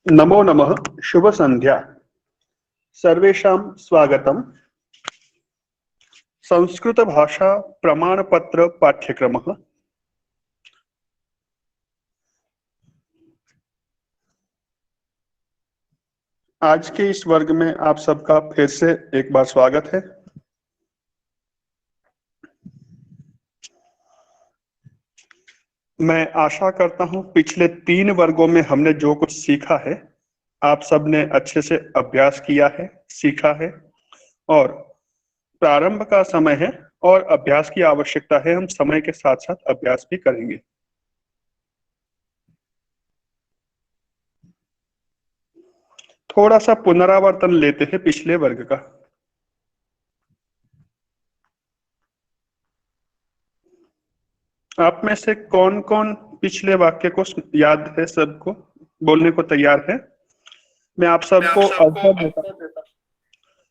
नमो नमः। शुभ संध्या। सर्वेषां स्वागतम्। संस्कृत भाषा प्रमाण पत्र पाठ्यक्रमः। आज के इस वर्ग में आप सबका फिर से एक बार स्वागत है। मैं आशा करता हूं पिछले 3 वर्गों में हमने जो कुछ सीखा है आप सब ने अच्छे से अभ्यास किया है, सीखा है और प्रारंभ का समय है और अभ्यास की आवश्यकता है। हम समय के साथ साथ अभ्यास भी करेंगे। थोड़ा सा पुनरावर्तन लेते हैं पिछले वर्ग का। आप में से कौन कौन पिछले वाक्य को याद है, सबको बोलने को तैयार है? मैं आप सबको अवसर देता,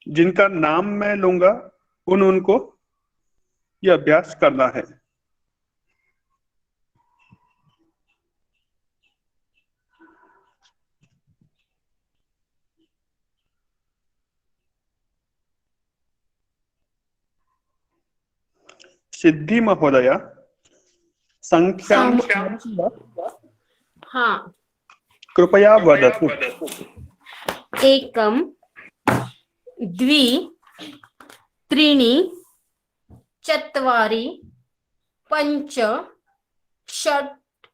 जिनका नाम मैं लूंगा उनको ये अभ्यास करना है। सिद्धि महोदया, संख्या हाँ, कृपया वदतु। एकम द्वि त्रीणि चत्वारि पंच षट्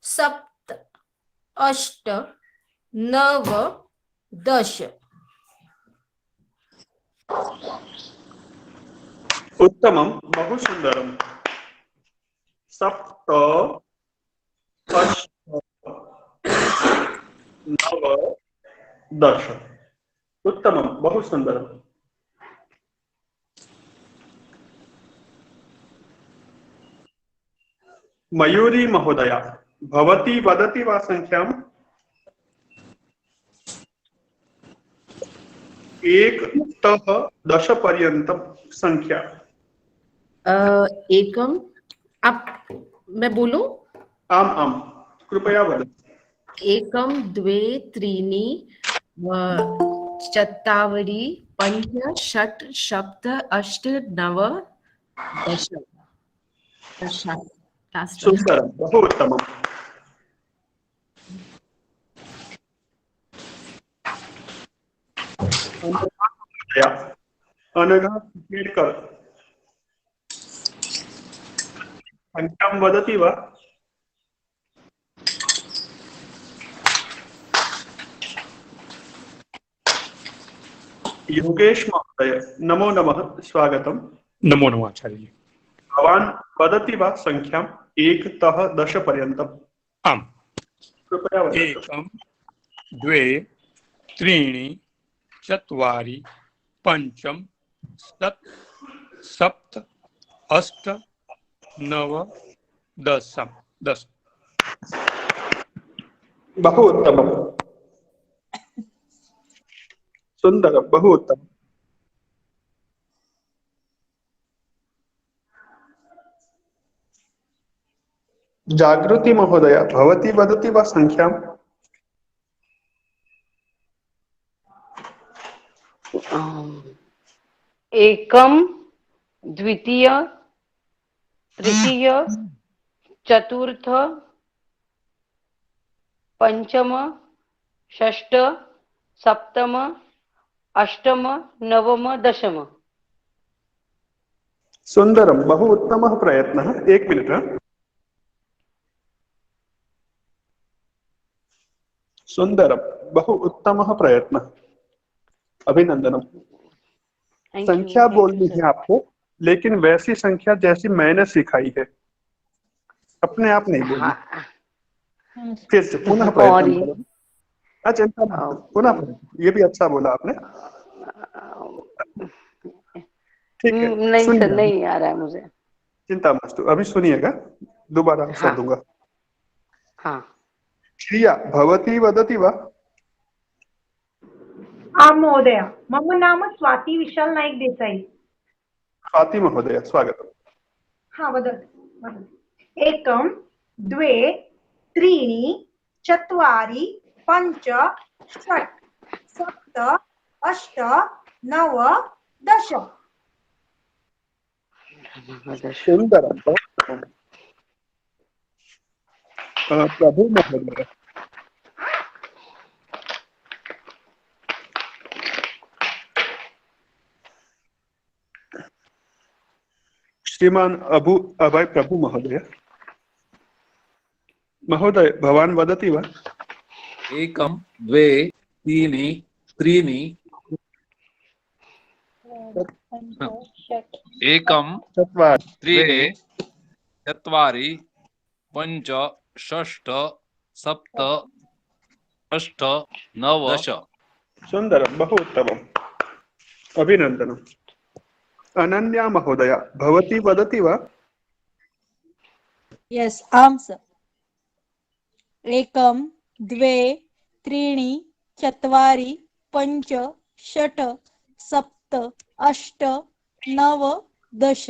सप्त अष्ट नव दश। उत्तमं, बहु सुंदरम। सप्त अष्ट नव दश। उत्तमं, बहु सुंदरम। मयूरी महोदया, भवती वदति वा संख्याम्? 1 तः 10 पर्यन्तं संख्या। एकम, आप मैं बोलूं? आम आम, कृपया वदतु। एकम द्वे त्रीणि चत्वारि पंच षट् सप्त अष्ट नव दश। सुंदरम, बहु उत्तमम्। अनघा केळकर, संख्यां वदति वा? योगेश महोदय, नमो नमः, स्वागतम्। नमो नमः आचार्य जी। भवान् वदति वा संख्याम् 1 तः 10 पर्यन्तम्? आम्। कृपया वदतु। एकं द्वे त्रीणि चत्वारि पञ्चम षट् सप्त अष्ट नव दश। बहु उत्तमम्, सुंदरम्, बहु उत्तमम्। जागृति महोदय, भवती वदति वा संख्याम्? एकम द्वितीय तृतीय चतुर्थ पंचम षष्ठ सप्तम अष्टम नवम दशम। सुंदरम, बहु उत्तमः प्रयत्नः। 1 मिनिट्। सुंदरम, बहु उत्तमः प्रयत्नः, अभिनंदनम। संख्या बोलनी है आपको, लेकिन वैसी संख्या जैसी मैंने सिखाई है, अपने आप नहीं बोलनी। फिर से पुनः प्रयत्न करो। अच्छा, पुनः प्रयत्न। ये भी अच्छा बोला आपने। ठीक है, नहीं सर, सुनिए। नहीं आ रहा है मुझे। चिंता मत, अभी सुनिएगा, दोबारा अवसर दूंगा। हाँ। श्रिया, भवती वदति वा? आं महोदय, मम नाम स्वाति विशाल नायक देसाई। स्वाति महोदय, स्वागतम्। हाँ, वदतु। एकं द्वे त्रीणि चत्वारि पञ्च षट् सप्त अष्ट नव दश। सुन्दरं। प्रभु महोदय, श्रीमान अभय प्रभु महोदय, भवान् वदति वा? एकं द्वे त्रीणि त्रीणि एकं चत्वारि द्वे चत्वारि पञ्च षष्ठ सप्त अष्ट नव दश। सुन्दरं, बहु उत्तमम्, अभिनन्दनम्। अनन्या महोदया, भवती वदति वा? यस् आम् सर। एकं द्वे त्रीणि चत्वारि पञ्च षट् सप्त अष्ट नव दश।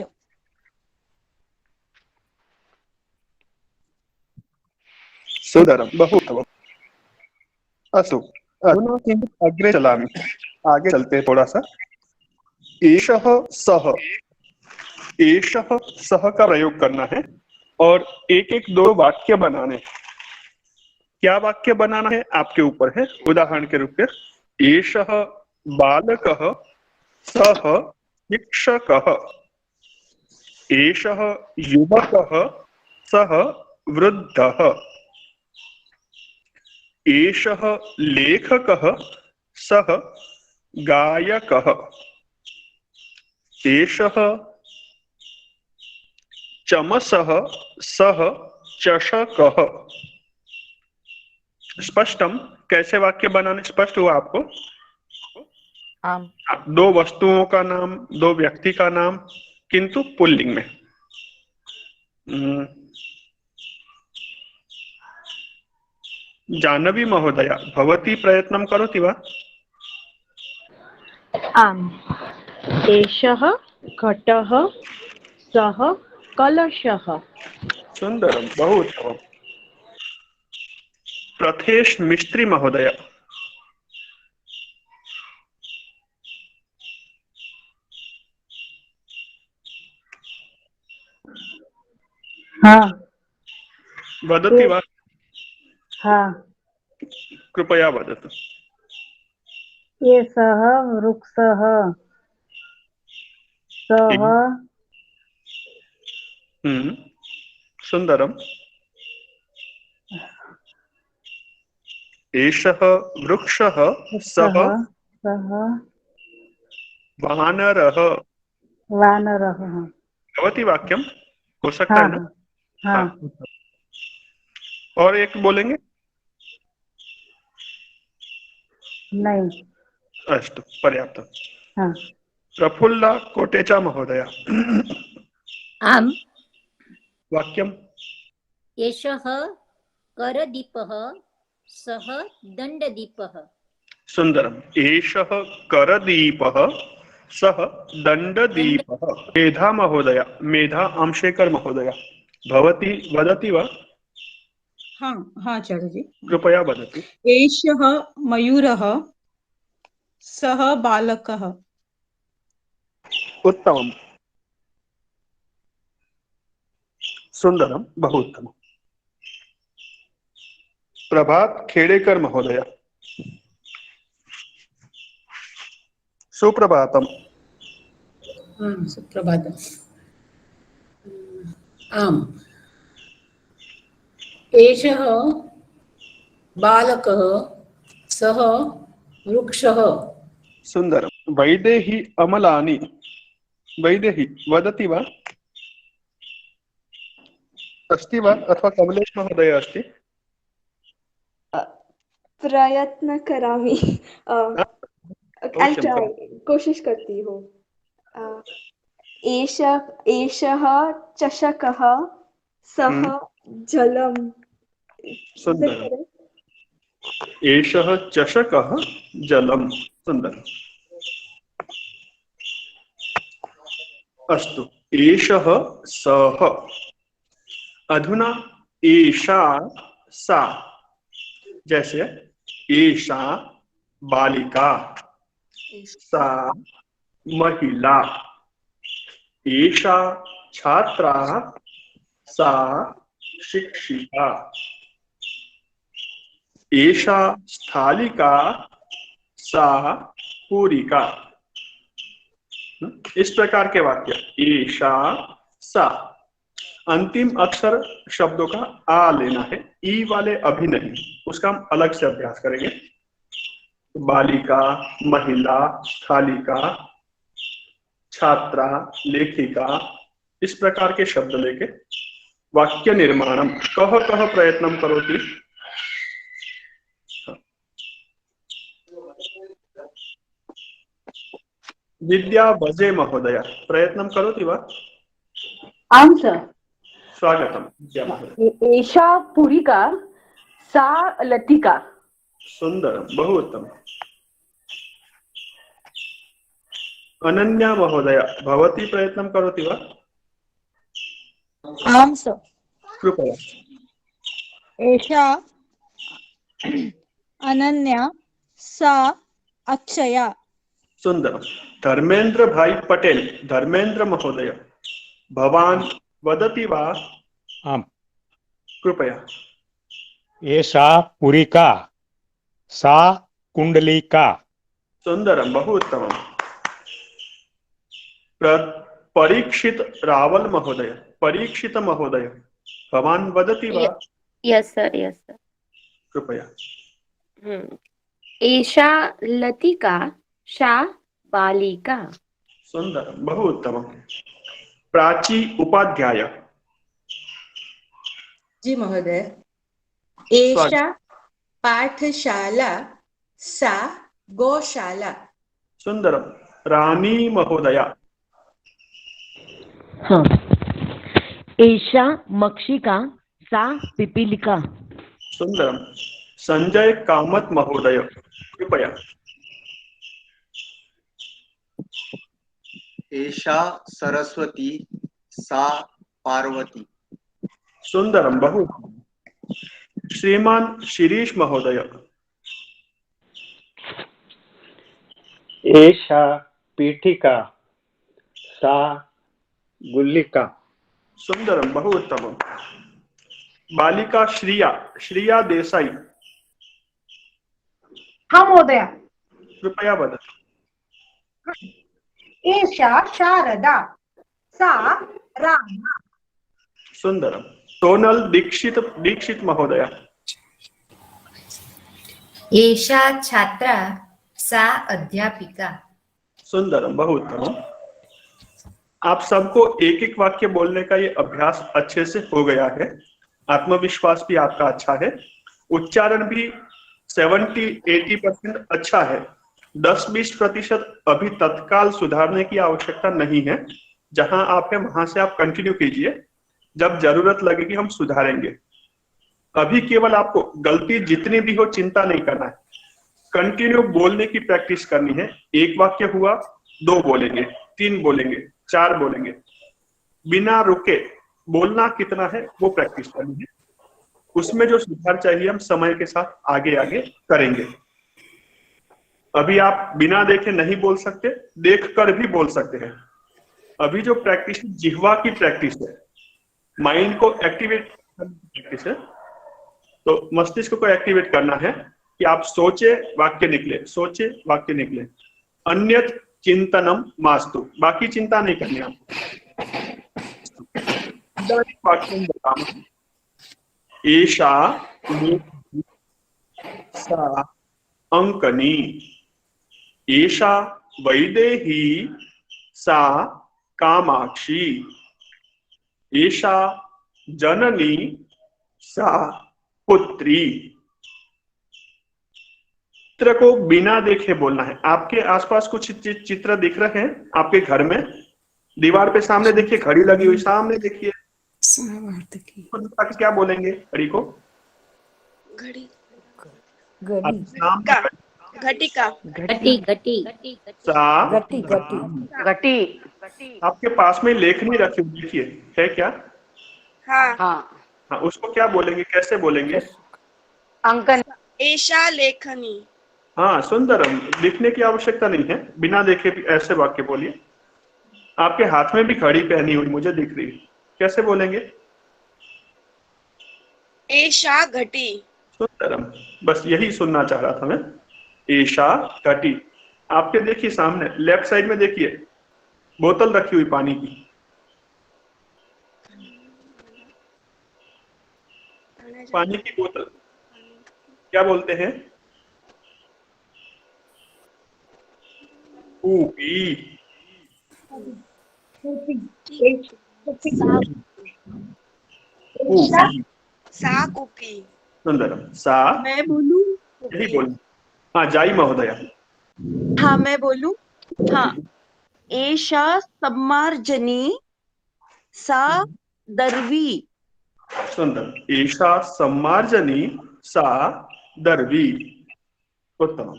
सुन्दरं, बहु उत्तमम्। अस्तु, अधुना किञ्चित् अग्रे चलामि, आगे चलते हैं थोड़ा सा। एषः सः, एषः सः का प्रयोग करना है और एक एक दो वाक्य बनाने हैं। क्या वाक्य बनाना है आपके ऊपर है। उदाहरण के रूप में, एषः बालकः सः शिक्षकः, एषः युवकः सः वृद्धः, एषः लेखकः सः गायकः, एषः चमसः सः चषकः। स्पष्टम? कैसे वाक्य बनाने, स्पष्ट हुआ आपको? आम। दो वस्तुओं का नाम, दो व्यक्ति का नाम, किंतु पुल्लिंग में। जानवी महोदया, भवती प्रयत्नं करोति वा? आम्। एषः घटः सः कलशः। सुन्दरं, बहु उत्तमम्। प्रथेश मिस्त्री महोदया, हाँ वदति वा? हाँ। कृपया वदतु। एषः वृक्षः सः सुन्दरम्। एषः वृक्षः सः वानरः। वानरः। भवती वाक्यम हो सकता है ना? हाँ। और एक बोलेंगे? नहीं। अस्तु, पर्याप्तम्। हाँ। प्रफुल्ला कोटेचा महोदया, आम्। वाक्यम्? एषः करदीपः सः दण्डदीपः। सुन्दरम्। एषः करदीपः सः दण्डदीपः। मेधा महोदया, मेधा आमशेखर महोदया, भवती वदति वा? हाँ हाँ आचार्य जी। कृपया वदतु। एषः मयूरः सः बालकः। उत्तमम्, सुन्दरं, बहु उत्तमम्। प्रभात खेड़ेकर महोदया, सुप्रभातम्। सुप्रभातम्। आम्। एषः बालकः सः वृक्षः। सुन्दरं। वैदेही अमलानी, वैदेही वदति वा? अस्ति वा अथवा कमलेश महोदय अस्ति? प्रयत्न करामि। कोशिश करती हूँ। एषः चषकः सः जलम्। सुन्दरम्। एषः चषकः जलम्। सुन्दरम्। अस्तु, एषः सः। अधुना एषा सा, जैसे एषा बालिका, सा महिला, एषा छात्रा, सा शिक्षिका, एषा स्थालिका, सा पूरिका। इस प्रकार के वाक्य एषा, सा। अंतिम अक्षर शब्दों का आ लेना है, ई वाले अभी नहीं, उसका हम अलग से अभ्यास करेंगे। बालिका, महिला, स्थालिका, छात्रा, लेखिका, इस प्रकार के शब्द लेके वाक्य निर्माणम कह कह प्रयत्नं करोति। विद्या भजे महोदय, प्रयत्नं करोति वा? आम सर। स्वागतम विद्या महोदय। एषा पूरिका, सा लतिका। सुंदरम, बहु उत्तम। अनन्या महोदय, भवती प्रयत्नं करोति वा? आम सर। कृपया। एषा अनन्या, सा अक्षया। सुंदरम। धर्मेंद्र भाई पटेल, धर्मेंद्र महोदय, भवान वदति वा? आम्। कृपया। एषा पुरिका, सा कुंडलिका। सुंदरम, बहु उत्तमम्। परीक्षित रावल महोदय, परीक्षित महोदय, भवान वदति वा? Yes sir, yes sir. कृपया। एषा लतिका, सा बालिका। सुंदरम, बहु उत्तमम्। प्राची उपाध्याय। जी महोदय। एषा पाठशाला, सा गोशाला। सुंदरम। रानी महोदया। हाँ। एषा मक्षिका, सा पिपीलिका। सुंदरम। संजय कामत महोदय, कृपया। एषा सरस्वती, सा पार्वती। सुंदरम, बहु। श्रीमान शिरीष महोदय। एषा पीठिका, सा गुल्लिका। सुंदरम, बहु उत्तमम्। बालिका श्रिया, श्रिया देसाई। हाँ महोदय। कृपया वदतु। एषा शारदा, सा रामा। सुंदरम। सोनल दीक्षित, दीक्षित महोदय। एषा छात्रा, सा अध्यापिका। सुंदरम, बहु उत्तम। आप सबको एक एक वाक्य बोलने का ये अभ्यास अच्छे से हो गया है। आत्मविश्वास भी आपका अच्छा है, उच्चारण भी 70-80% अच्छा है। 10-20% अभी तत्काल सुधारने की आवश्यकता नहीं है। जहां आप हैं वहां से आप कंटिन्यू कीजिए, जब जरूरत लगेगी हम सुधारेंगे। अभी केवल आपको गलती जितनी भी हो चिंता नहीं करना है, कंटिन्यू बोलने की प्रैक्टिस करनी है। एक वाक्य हुआ, 2 बोलेंगे, 3 बोलेंगे, 4 बोलेंगे, बिना रुके बोलना कितना है वो प्रैक्टिस करनी है। उसमें जो सुधार चाहिए हम समय के साथ आगे आगे करेंगे। अभी आप बिना देखे नहीं बोल सकते, देखकर भी बोल सकते हैं। अभी जो प्रैक्टिस जिह्वा की प्रैक्टिस है, माइंड को एक्टिवेट करने की प्रैक्टिस है। तो मस्तिष्क को एक्टिवेट करना है कि आप सोचे वाक्य निकले, सोचे वाक्य निकले। अन्यत चिंतनम मास्तु, बाकी चिंता नहीं करनी आपको। वाक्यं बतामः। एषा सा अंकनी, एषा वैदेही, सा कामाक्षी, एषा जननी, सा पुत्री। चित्र को बिना देखे बोलना है। आपके आसपास कुछ चित्र दिख रहे हैं आपके घर में? दीवार पे सामने देखिए, घड़ी लगी हुई सामने देखिए। क्या बोलेंगे घड़ी को? घड़ी, घटिका, घटिका, घटी घटी सा घटी घटी घटी। आपके पास में लेखनी रखी हुई देखिए, है क्या? हाँ हाँ। हाँ, उसको क्या बोलेंगे, कैसे बोलेंगे? अंकन। एषा लेखनी। हाँ सुंदरम, लिखने की आवश्यकता नहीं है, बिना देखे भी ऐसे वाक्य बोलिए। आपके हाथ में भी घड़ी पहनी हुई मुझे दिख रही है, कैसे बोलेंगे? एषा घटी। सुंदरम, बस यही सुनना चाह रहा था मैं। एषा घटी। आपके देखिए सामने लेफ्ट साइड में देखिए बोतल रखी हुई पानी की, पानी की बोतल, क्या बोलते हैं? कूपी। कूपी। सा कूपी। सुंदरम, सा। मैं बोलूं? यही बोलना। हाँ जाई महोदया। हाँ मैं बोलूं? हाँ। एषा सम्मार्जनी सा दर्वी। सुंदर। एषा सम्मार्जनी सा दर्वी। उत्तम।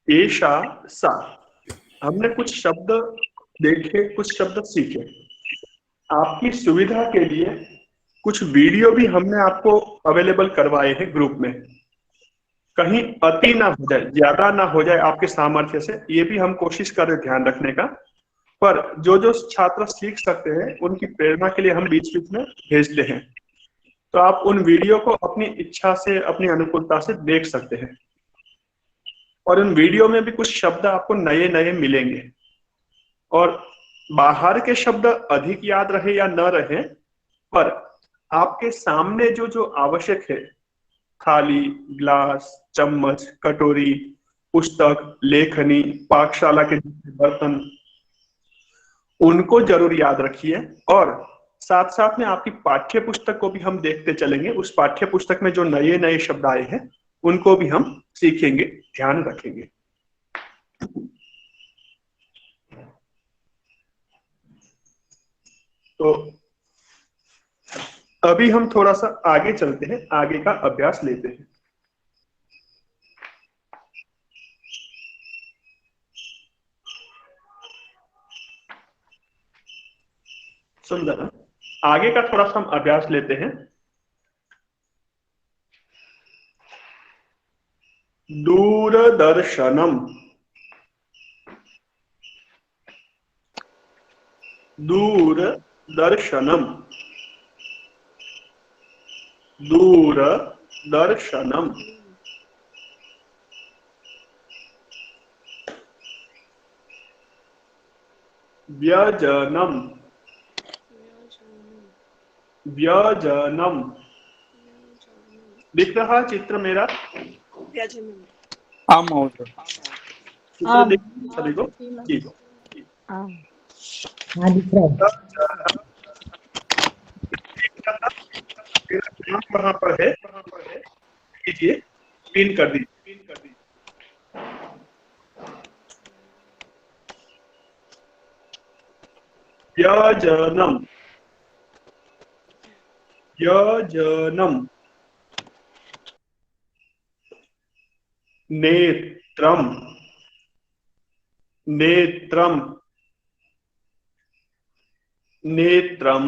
एषा सा। हमने कुछ शब्द देखे, कुछ शब्द सीखे। आपकी सुविधा के लिए कुछ वीडियो भी हमने आपको अवेलेबल करवाए हैं ग्रुप में। कहीं अति ना हो जाए, ज्यादा ना हो जाए आपके सामर्थ्य से, ये भी हम कोशिश कर रहे ध्यान रखने का। पर जो जो छात्र सीख सकते हैं उनकी प्रेरणा के लिए हम बीच बीच में भेजते हैं, तो आप उन वीडियो को अपनी इच्छा से, अपनी अनुकूलता से देख सकते हैं। और उन वीडियो में भी कुछ शब्द आपको नए नए मिलेंगे, और बाहर के शब्द अधिक याद रहे या न रहे, पर आपके सामने जो जो आवश्यक है, थाली, ग्लास, चम्मच, कटोरी, पुस्तक, लेखनी, पाकशाला के बर्तन, उनको जरूर याद रखिए। और साथ साथ में आपकी पाठ्य पुस्तक को भी हम देखते चलेंगे। उस पाठ्य पुस्तक में जो नए नए शब्द आए हैं उनको भी हम सीखेंगे, ध्यान रखेंगे। तो अभी हम थोड़ा सा आगे चलते हैं, आगे का अभ्यास लेते हैं। सुंदर। आगे का थोड़ा सा हम अभ्यास लेते हैं। दूरदर्शनम। दूरदर्शनम। दूरदर्शनम। व्यजनम। व्यजनम। दिख रहा चित्र मेरा? हाँ महोदय। चित्र दिख सभी को? ठीक। वहां पर है, कीजिए, पिन कर दीजिए। व्यजनम। व्यजनम। नेत्रम। नेत्रम। नेत्रम।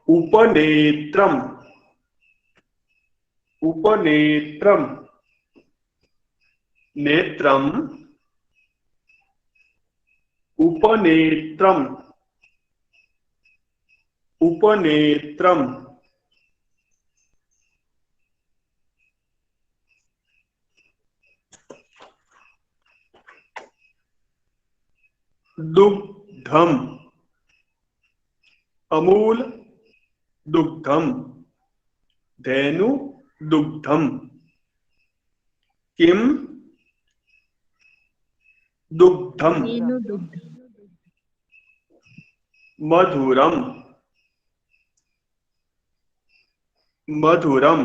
उपनेत्रम। उपनेत्रम। नेत्रम। उपनेत्रम। उपनेत्रम। दुग्धम। अमूल दुग्धम। धेनु दुग्धम। किम दुग्धम। मधुरम। मधुरम।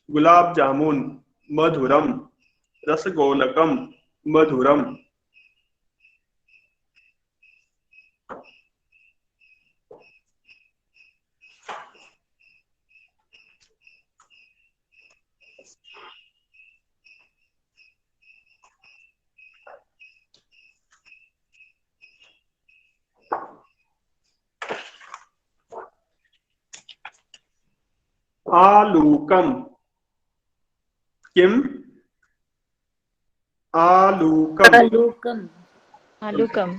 गुलाब जामुन मधुरम। रसगोलकम मधुरम। आलूकम। किम? आलूकम। आलूकम। आलूकम।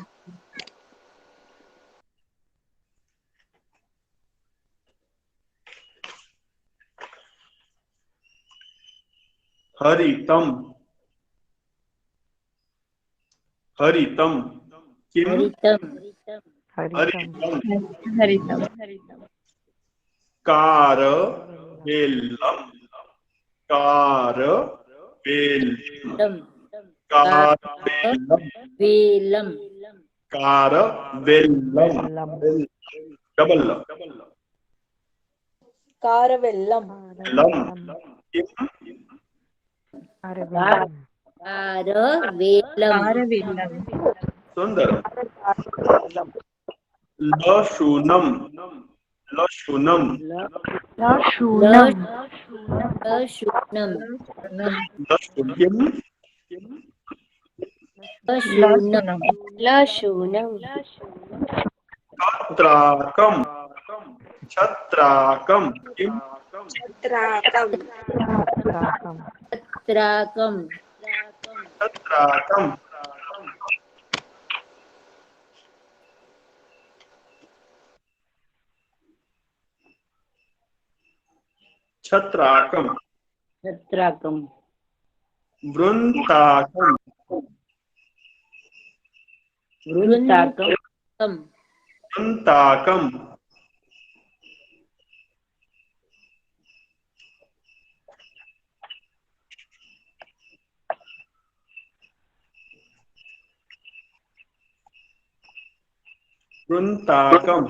हरितम। हरितम। किम? हरितम। हरितम। हरितम। कारवेल्लम। कारवेल्लम। तम। कारवेल्लम। वेलम। कारवेल्लम। डबल लम। कारवेल्लम। लम। किम? कारवेलम। कारवेल्लम। सुंदर। लशुनम। लशुनम। लशूनम। लशुन। किम? लशूनम। लशूनम। छत्राकम। छत्राकम। किम? छत्राकम। छत्राकम। छत्राकम। छत्राकम। छत्राकम। वृंताकम। वृंताकम। वृंताकम। वृंताकम।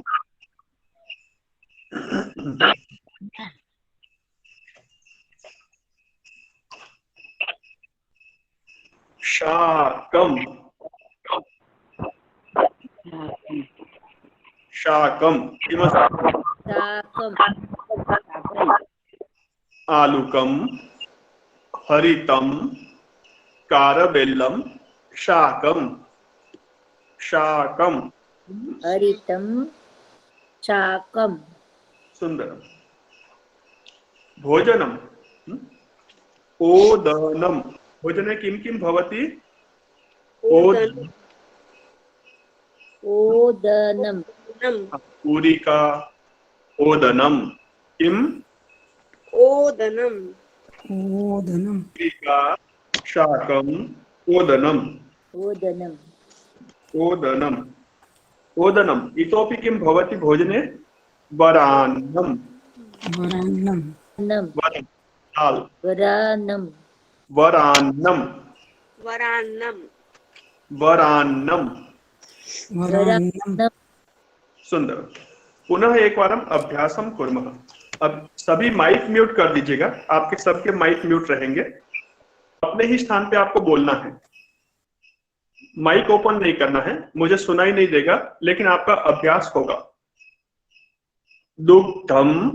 शाकम। शाकम। शाकम। आलूकम। हरितम। कारवेल्लम। शाकम। शाकम। हरितम। शाकम। सुंदरम। भोजनम। ओदनम। भोजने किं किं भवति? ओदनम। ओदनम। पूरिका। ओदनम। किम? ओदनम। ओदनम। पूरिका। शाकम। ओदनम। ओदनम। ओदनम। ओदनम इतोपि किं भवति भोजने? वरान्नम। वरान्नम। दाल। वरान्नम। वरान्नम। वरान्नम। वरान्नम। वरान्नम। सुंदर। पुनः एक बार अभ्यासम कुर्मः। अब सभी माइक म्यूट कर दीजिएगा। आपके सबके माइक म्यूट रहेंगे। अपने ही स्थान पे आपको बोलना है। माइक ओपन नहीं करना है। मुझे सुनाई नहीं देगा, लेकिन आपका अभ्यास होगा। दुग्धम।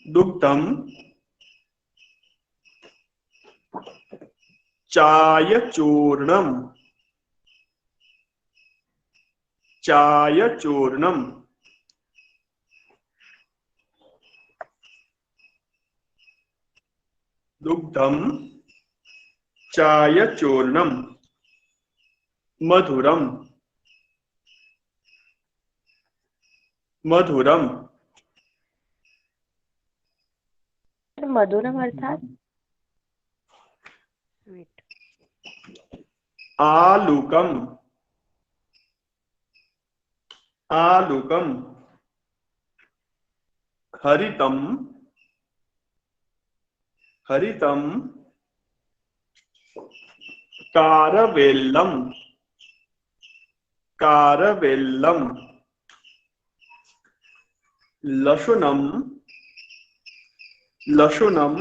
दुग्धम। चाय चूर्णम। चाय चूर्णम। दुग्धम। चाय चूर्णम। मधुरम। मधुरम। मधुरम अर्थात आलूकम। आलूकम। हरितम। हरितम। कारवेल्लम। कारवेल्लम। लशुनम। लशुनम।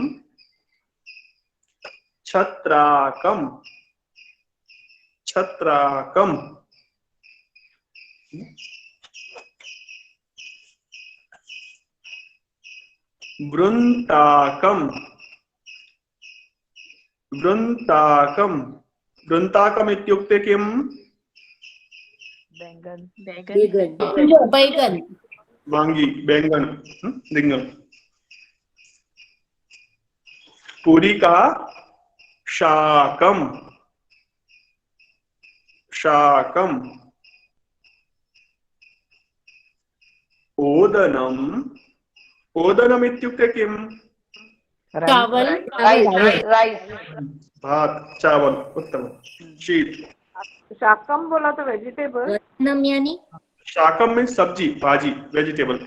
छत्राकम। छत्राकम। वृंताकम। वृंताकम। वृंताकम इत्युक्ते किम्? बैंगन बैगन वांगी, बैंगन, रिंगन। पूरी का शाकम, शाकम। ओदनम, ओदनम इत्युक्ते किम? चावल राइस। भात, चावल, उत्तम। शीत। शाकम बोला तो वेजिटेबल। वरणम यानी शाकम में सब्जी, भाजी, वेजिटेबल।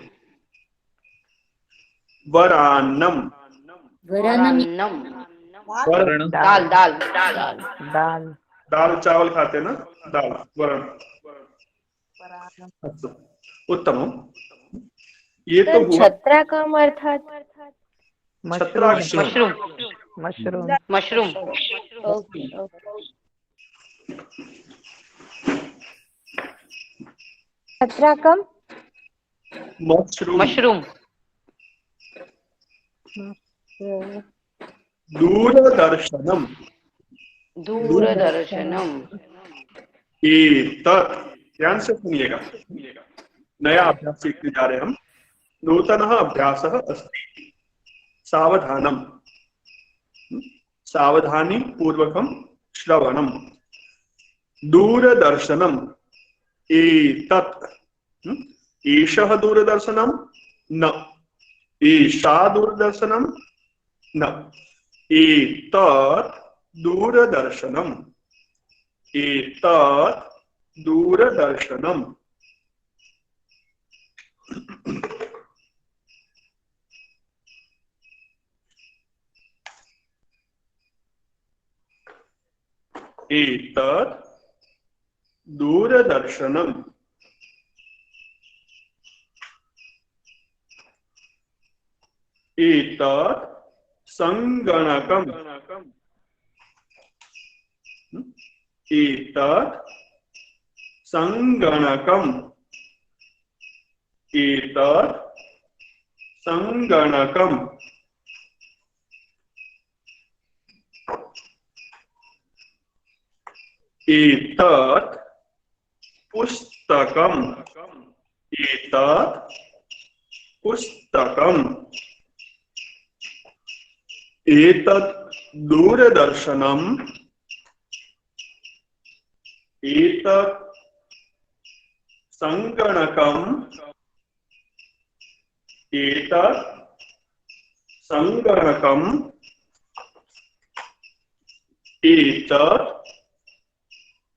वरान्नम, वरणम दाल दाल दाल। दाल चावल खाते हैं ना, दाल, वरण। अच्छा, उत्तम। ये तो हुआ छत्राकम अर्थात छत्राक्ष। मशरूम। छत्राकम मशरूम। दूरदर्शनम, एतत्। ध्यान से सुनिएगा, नया अभ्यास सीखने जा रहे हैं हम। नूतनः अभ्यासः अस्ति। सावधानम, सावधानी पूर्वकम श्रवणम। दूरदर्शनम, एतत्। एषः दूरदर्शनम न, एषा दूरदर्शनम न, एतत् दूरदर्शनम, एतत् दूरदर्शनम। एतत् दूरदर्शनम। एतत् संगणकम, एतत् संगणकम, एतत् संगणकम। एतत् पुस्तकम, एतत् पुस्तकम। एतत् दूरदर्शनम, एतत् संगणकम, एतत् संगणकम। एतत्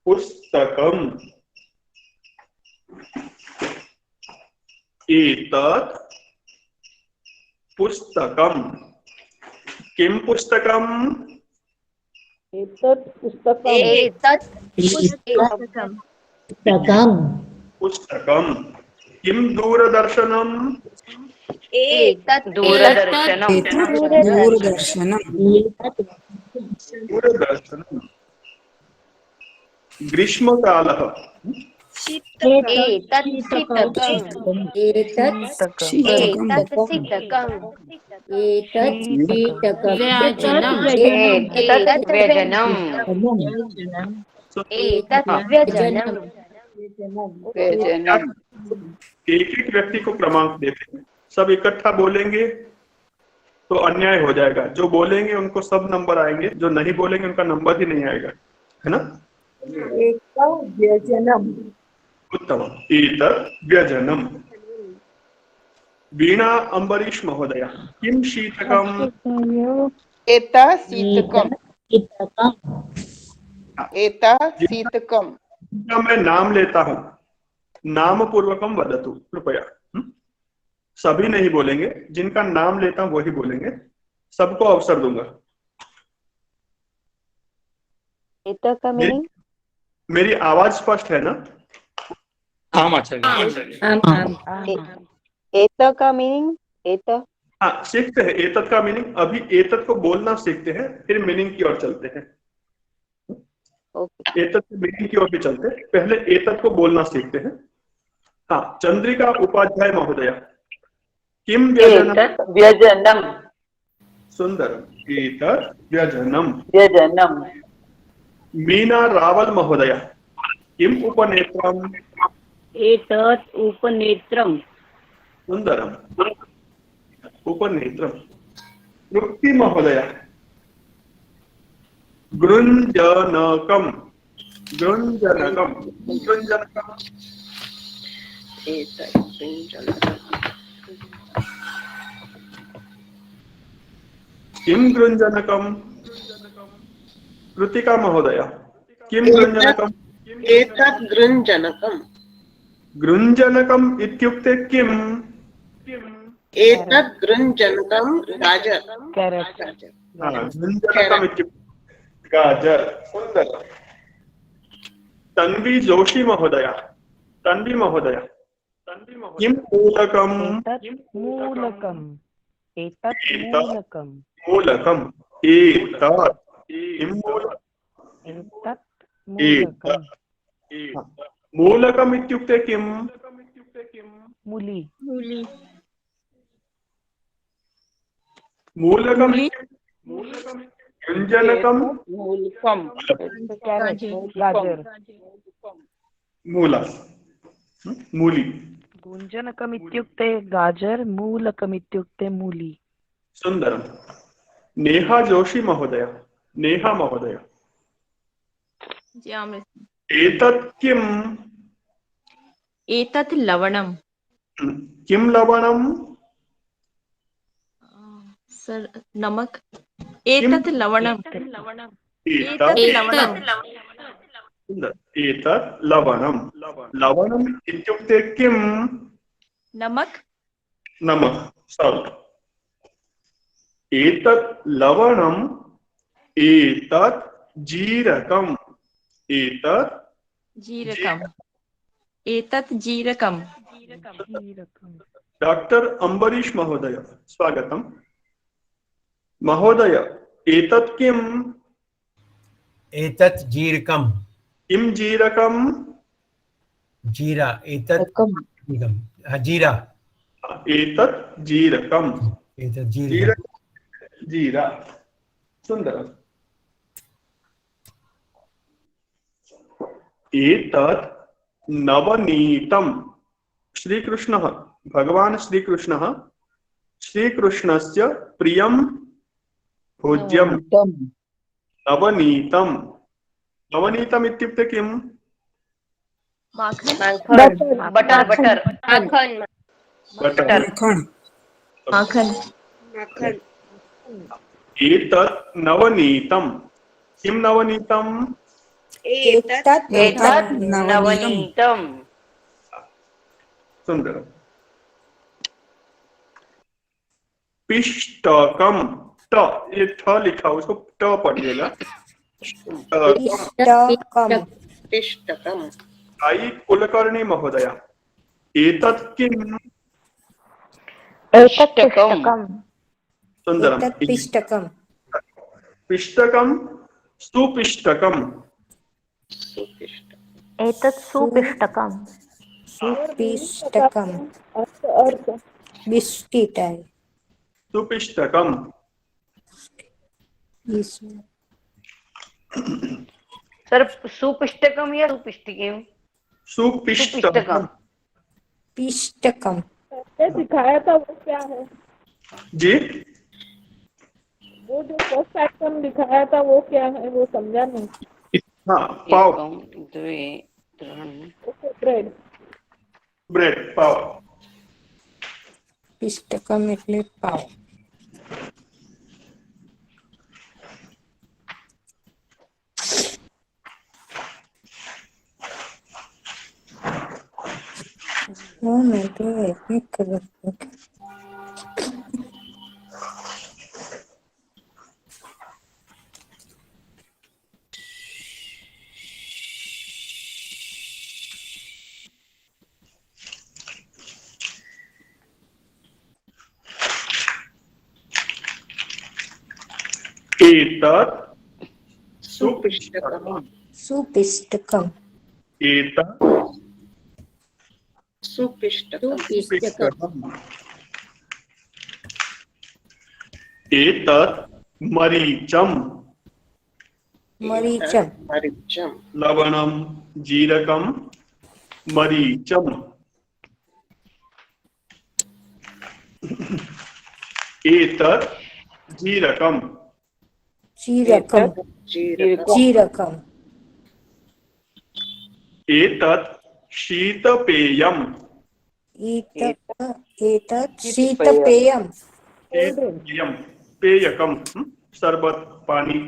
पुस्तकम, एतत् पुस्तकम। किम पुस्तकम? एतत् पुस्तकम्। पुस्तकम। किम दूरदर्शनम? दूरदर्शनम। दूरदर्शनम। ग्रीष्मकालः, एक एक व्यक्ति को क्रमांक देते हैं। सब इकट्ठा बोलेंगे तो अन्याय हो जाएगा। जो बोलेंगे उनको सब नंबर आएंगे, जो नहीं बोलेंगे उनका नंबर ही नहीं आएगा, है ना? व्यजनम। उत्तम। एतत् व्यजनम। वीणा अम्बरीश महोदय, किम शीतकम? शीतकम। मैं नाम लेता हूं, नाम पूर्वकम वदतु कृपया। सभी नहीं बोलेंगे, जिनका नाम लेता हूं वही बोलेंगे। सबको अवसर दूंगा। मेरी आवाज स्पष्ट है ना? हाँ आचार्य। एतत् का मीनिंग? एतत्, हाँ, सीखते हैं एतत् का मीनिंग। अभी एतत् को बोलना सीखते हैं, फिर मीनिंग की ओर चलते हैं। एतत् के मीनिंग की ओर भी चलते हैं, पहले एतत् को बोलना सीखते हैं। हाँ, चंद्रिका उपाध्याय महोदय, किम व्यजनम? सुंदरम। एतत् व्यजनम। मीना रावल महोदय, किम उपनेत्रम? एतत् उपनेत्रम् सुन्दरम् उपनेत्रम् तृप्ति महोदय गृञ्जनकम् गृञ्जनकम् गृञ्जनकम् किं गृञ्जनकम् कृतिका महोदय किं गृञ्जनकम् एतत् गृञ्जनकम् गृञ्जनकम् इत्युक्ते किम् एतत् गृञ्जनकं गाजर गृञ्जनकम् इत्युक्ते गाजर सुन्दरम् तन्वी जोशी महोदय तन्वी महोदय किं मूलकम् मूलकम् एतत् मूलकम् मूलकम् एतत् किं एतत् मूलकम् मूलकम् इत्युक्ते किम् मूली मूलकम् गृञ्जनकम् गाजर मूल मूली गुञ्जनकम् इत्युक्ते गाजर मूलकम् इत्युक्ते मूली सुन्दरम् नेहा जोशी महोदय नेहा महोदय एतत् किम् एतत् लवणम् किं लवणम् सर नमक एतत् लवणम् एतत् लवणम् लवणम् इत्युक्ते किम् नमक नमक साल्ट् एतत् लवणम् एतत् जीरकम् एतत् जीरकम् डॉक्टर अम्बरीश महोदय स्वागतम् महोदय एतत् किम् एतत् जीरकम् किं जीरकम् जीरा एतत् जीरा एतत् जीरकम् एतत् जीरकम् जीरा सुन्दरम् एतत् नवनीतम् श्रीकृष्णः भगवान् श्रीकृष्णः श्रीकृष्णस्य प्रियं भोज्यं नवनीतम् नवनीतम् इत्युक्ते किम् माखन एतत् नवनीतम् किं नवनीतम् एतत् नवनीतम् सुन्दरम् पिष्टकम् ट ये ठ लिखा उसको ट पढ़िएगा पिष्टकम् आई कुलकर्णी महोदय एतत् किम् सुन्दरम् पिष्टकम् पिष्टकम् सुपिष्टकम् एतत् सुपिष्टकम् सुपिष्टकम् बिस्किट है सुपिष्टकम् सर सुपिष्टकम या सुपिष्टिकम सुपिष्टकम पिष्टकम दिखाया था वो क्या है जी वो जो फर्स्ट आइटम दिखाया था वो क्या है वो समझा नहीं हाँ पाव ब्रेड ब्रेड पाव पिष्टकम એટલે પાવ momento é que एतत् सुपिष्टकम् सुपिष्टकम् एतत् सुपिष्टकम् एतत् मरीचम् मरीचम् मरीचम् लवणं जीरकम् मरीचम। एतत् जीरकम। जीरकम जीरकम एतत् शीतपेयम। एतत् शीतपेयम पेयम पेयकम शरबत पानी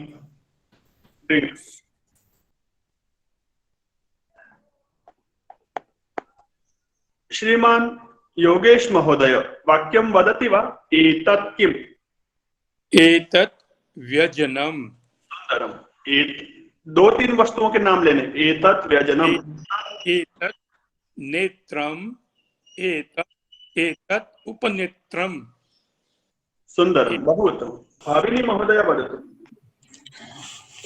ड्रिंक। श्रीमान योगेश महोदय वाक्यं वदति वा? एतत् किम्? एतत् व्यजनम। सुंदरम। दो तीन वस्तुओं के नाम लेने। एतत् व्यजनम। एतत् नेत्रम। एतत् उपनेत्रम। सुंदरम, बहु उत्तमं। भाविनी महोदय वदतु।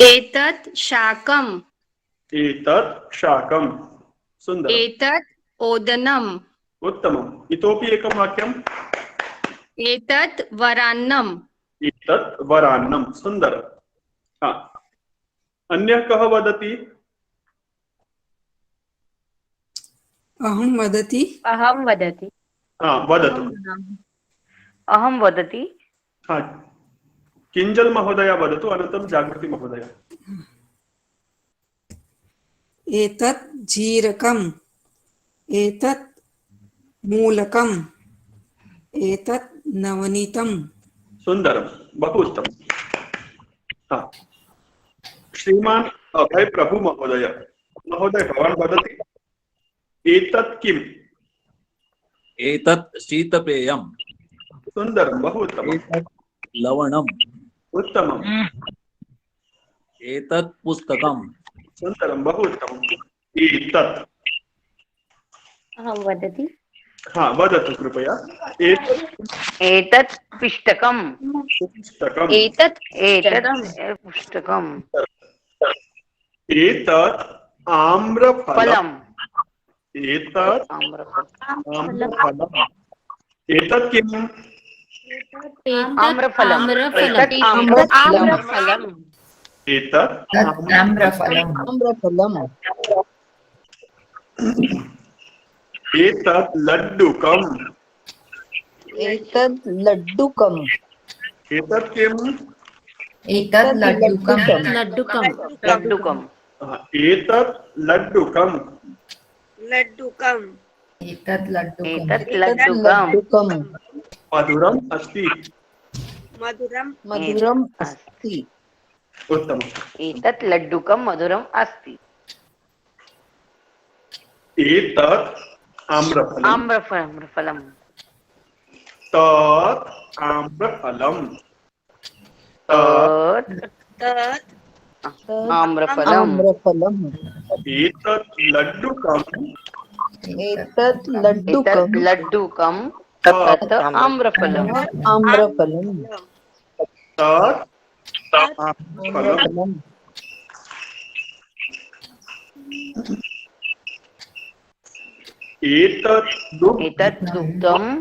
एतत् शाकम्। एतत् शाकं। सुंदरम्। एतत् ओदनम्। उत्तमम्। इतोपि एकं वाक्यम्। एतत् वरान्नम्। एतत् वरान्नं। सुंदरम्। हाँ, अन्यः कः वदति? अहं वदति। अहं वदति। हाँ, वदतु। अहं वदति। हाँ, किंजल महोदय वदतु, अनन्तरं जागृति महोदय। एतत् जीरकम्। एतत् मूलकम्। एतत् नवनीतम्। सुंदरम, बहु उत्तमम्। हाँ, श्रीमान अभय प्रभु महोदय भवान् वदति। एतत् किम्? एतत् शीतपेयम्। सुंदरम, बहु उत्तमम्। एतत् लवणम्। उत्तमम्। एतत् पुस्तकम्। सुंदरम, बहु उत्तमम्। एतत्। अहं वदति। हाँ, वदतु कृपया। एतत् पिष्टकम्। पुस्तकम्। एतत् पुस्तकम्। एतत् आम्रफलम्। एतत् आम्रफलम्। आम्रफलम्। एतत् किम्? आम्रफलम्। एतत् आम्रफलम्। एतत् आम्रफलम्। एतत् लड्डुकम्। एतत् लड्डुकम्। एतत् किम्? एतत् लड्डुकम्। लड्डुकम्। एतत् लड्डुकम्। लड्डुकम्। एतत् एतत् लड्डुकम्। मधुरम् अस्ति। मधुरम् अस्ति। उत्तमम्। एतत् लड्डुकं मधुरम् अस्ति। एतत् आम्रफलम्। आम्रफलम्। तत् आम्रफलम्। तत् आम्रफलम्। एतत् लड्डुकम्। एतत् एतत् लड्डुकं तत् आम्रफलम्। तत् आम्रफलम्। एतत् दुग्धम्।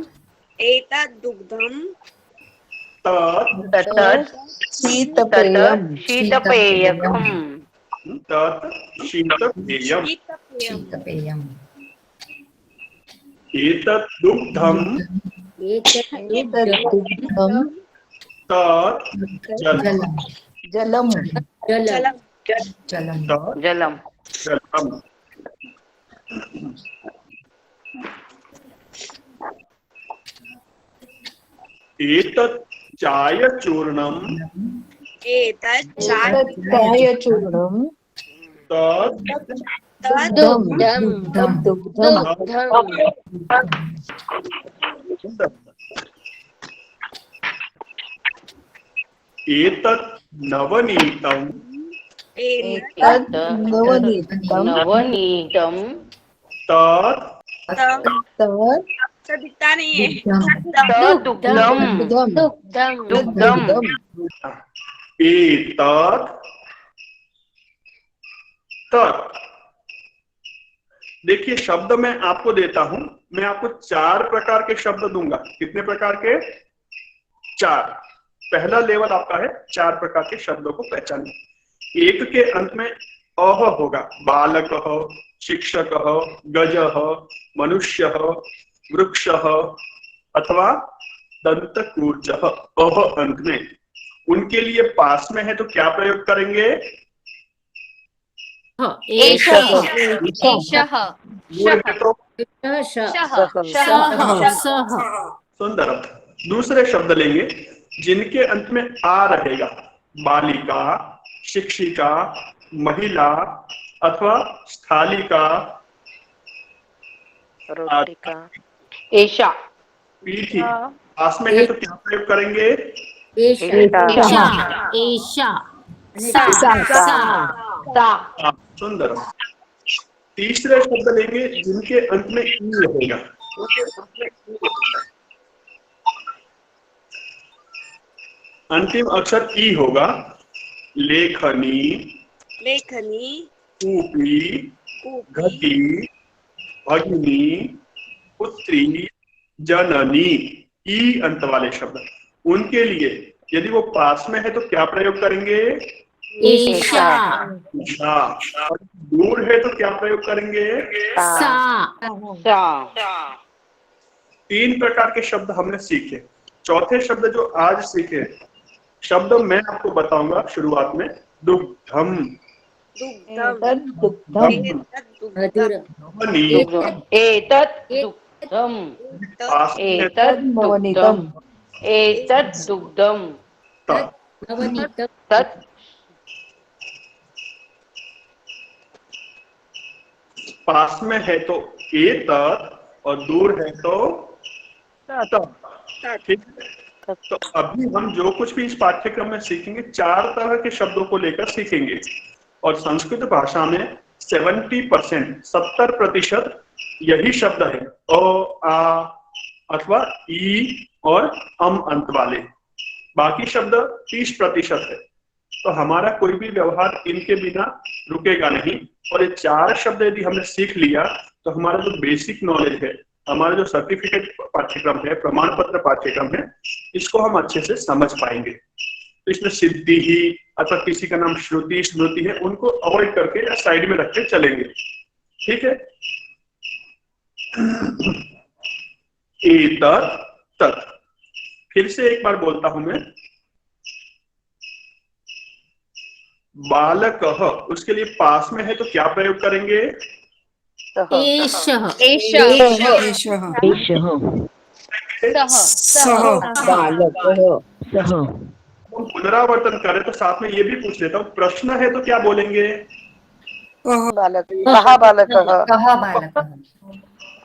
तत् शीतपेयम्। शीतपेयकम्। तत् शीतपेयम्। एतत् दुग्धम्। तत् जलम्। जलम्। एतत् चायचूर्णम्। चायचूर्णम्। एतत् नवनीतम्। नवनीतम्। तत् दुग्धम्। एतत् तत्। देखिए, शब्द मैं आपको देता हूं। मैं आपको 4 प्रकार के शब्द दूंगा। कितने प्रकार के? 4। पहला लेवल आपका है 4 प्रकार के शब्दों को पहचानना। एक के अंत में अह होगा बालक, शिक्षक, गज, मनुष्य, वृक्ष अथवा दंतकूर्च अह अंत में। उनके लिए पास में है तो क्या प्रयोग करेंगे? एषः सुंदर। दूसरे शब्द लेंगे जिनके अंत में आ रहेगा, बालिका, शिक्षिका, महिला अथवा स्थालिका, एषा। पीठी पास में है तो क्या प्रयोग करेंगे? सुंदर। तीसरे शब्द लेंगे जिनके अंत में ई रहेगा, अंतिम अक्षर ई होगा। लेखनी, कूपी, घटी, भगिनी, पुत्री, जननी, ई अंत वाले शब्द। उनके लिए यदि वो पास में है तो क्या प्रयोग करेंगे? एषा। दूर है तो क्या प्रयोग करेंगे? तीन प्रकार के शब्द हमने सीखे। चौथे शब्द जो आज सीखे शब्द मैं आपको बताऊंगा शुरुआत में। दुग्धम, एतत् दुग्धम, तत् पास में है तो एतत् और दूर है तो तत्। ठीक है, तो अभी हम जो कुछ भी इस पाठ्यक्रम में सीखेंगे 4 तरह के शब्दों को लेकर सीखेंगे। और संस्कृत भाषा में 70% यही शब्द है, अ, आ अथवा ई और अंत वाले। बाकी शब्द 30% है। तो हमारा कोई भी व्यवहार इनके बिना रुकेगा नहीं। और ये 4 शब्द यदि हमने सीख लिया तो हमारा जो बेसिक नॉलेज है, हमारा जो सर्टिफिकेट पाठ्यक्रम है, प्रमाण पत्र पाठ्यक्रम है, इसको हम अच्छे से समझ पाएंगे। तो इसमें सिद्धि ही अथवा किसी का नाम श्रुति, स्मृति है, उनको अवॉइड करके या साइड में रख के चलेंगे। ठीक है। एतत् तत्। फिर से एक बार बोलता हूं मैं। बालकः, उसके लिए पास में है तो क्या प्रयोग करेंगे? पुनरावर्तन करें तो साथ में ये भी पूछ लेता हूँ, प्रश्न है तो क्या बोलेंगे? कः बालकः,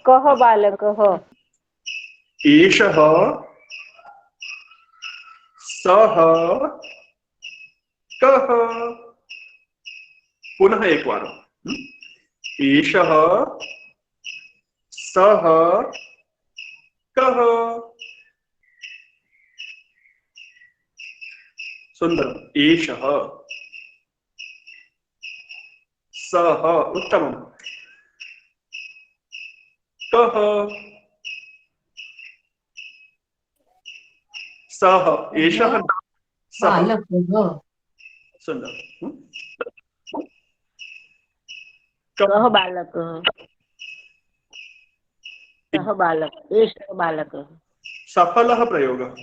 कः बालकः, एषः, सः, कः। पुनः एक बार, एषः, सः, कः। सुंदर। एषः, सः, उत्तमम्। कः, सः, एषः, सः। सुंदर। कः बालकः, सः बालक, एषः बालकः। सफलः प्रयोग।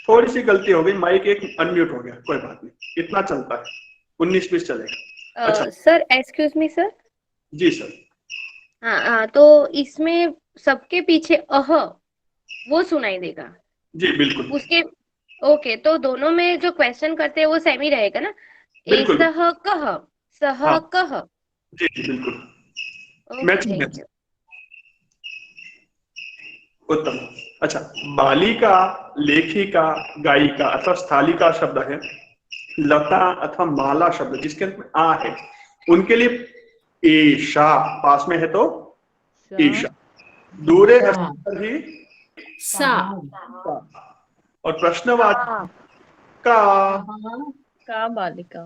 थोड़ी सी गलती हो गई, माइक एक अनम्यूट हो गया, कोई बात नहीं, इतना चलता है, 19-20 चलेगा। अच्छा सर, एक्सक्यूज मी सर। जी सर। हाँ, तो इसमें सबके पीछे अह वो सुनाई देगा। जी बिल्कुल। उसके ओके, तो दोनों में जो क्वेश्चन करते हैं वो सेम ही रहेगा ना? बिल्कुल। एषः कः, सः हाँ। कः। जी बिल्कुल। ओके, मैचिंग है। Thank you. उत्तम। अच्छा, बालिका, लेखिका, गायिका अथवा स्थालिका शब्द है। लता अथवा माला शब्द जिसके अंत में आ है, उनके लिए एषा पास में है तो ईशा, दूरे हस्ताक्षर ही सा। और प्रश्नवाचक का बालिका,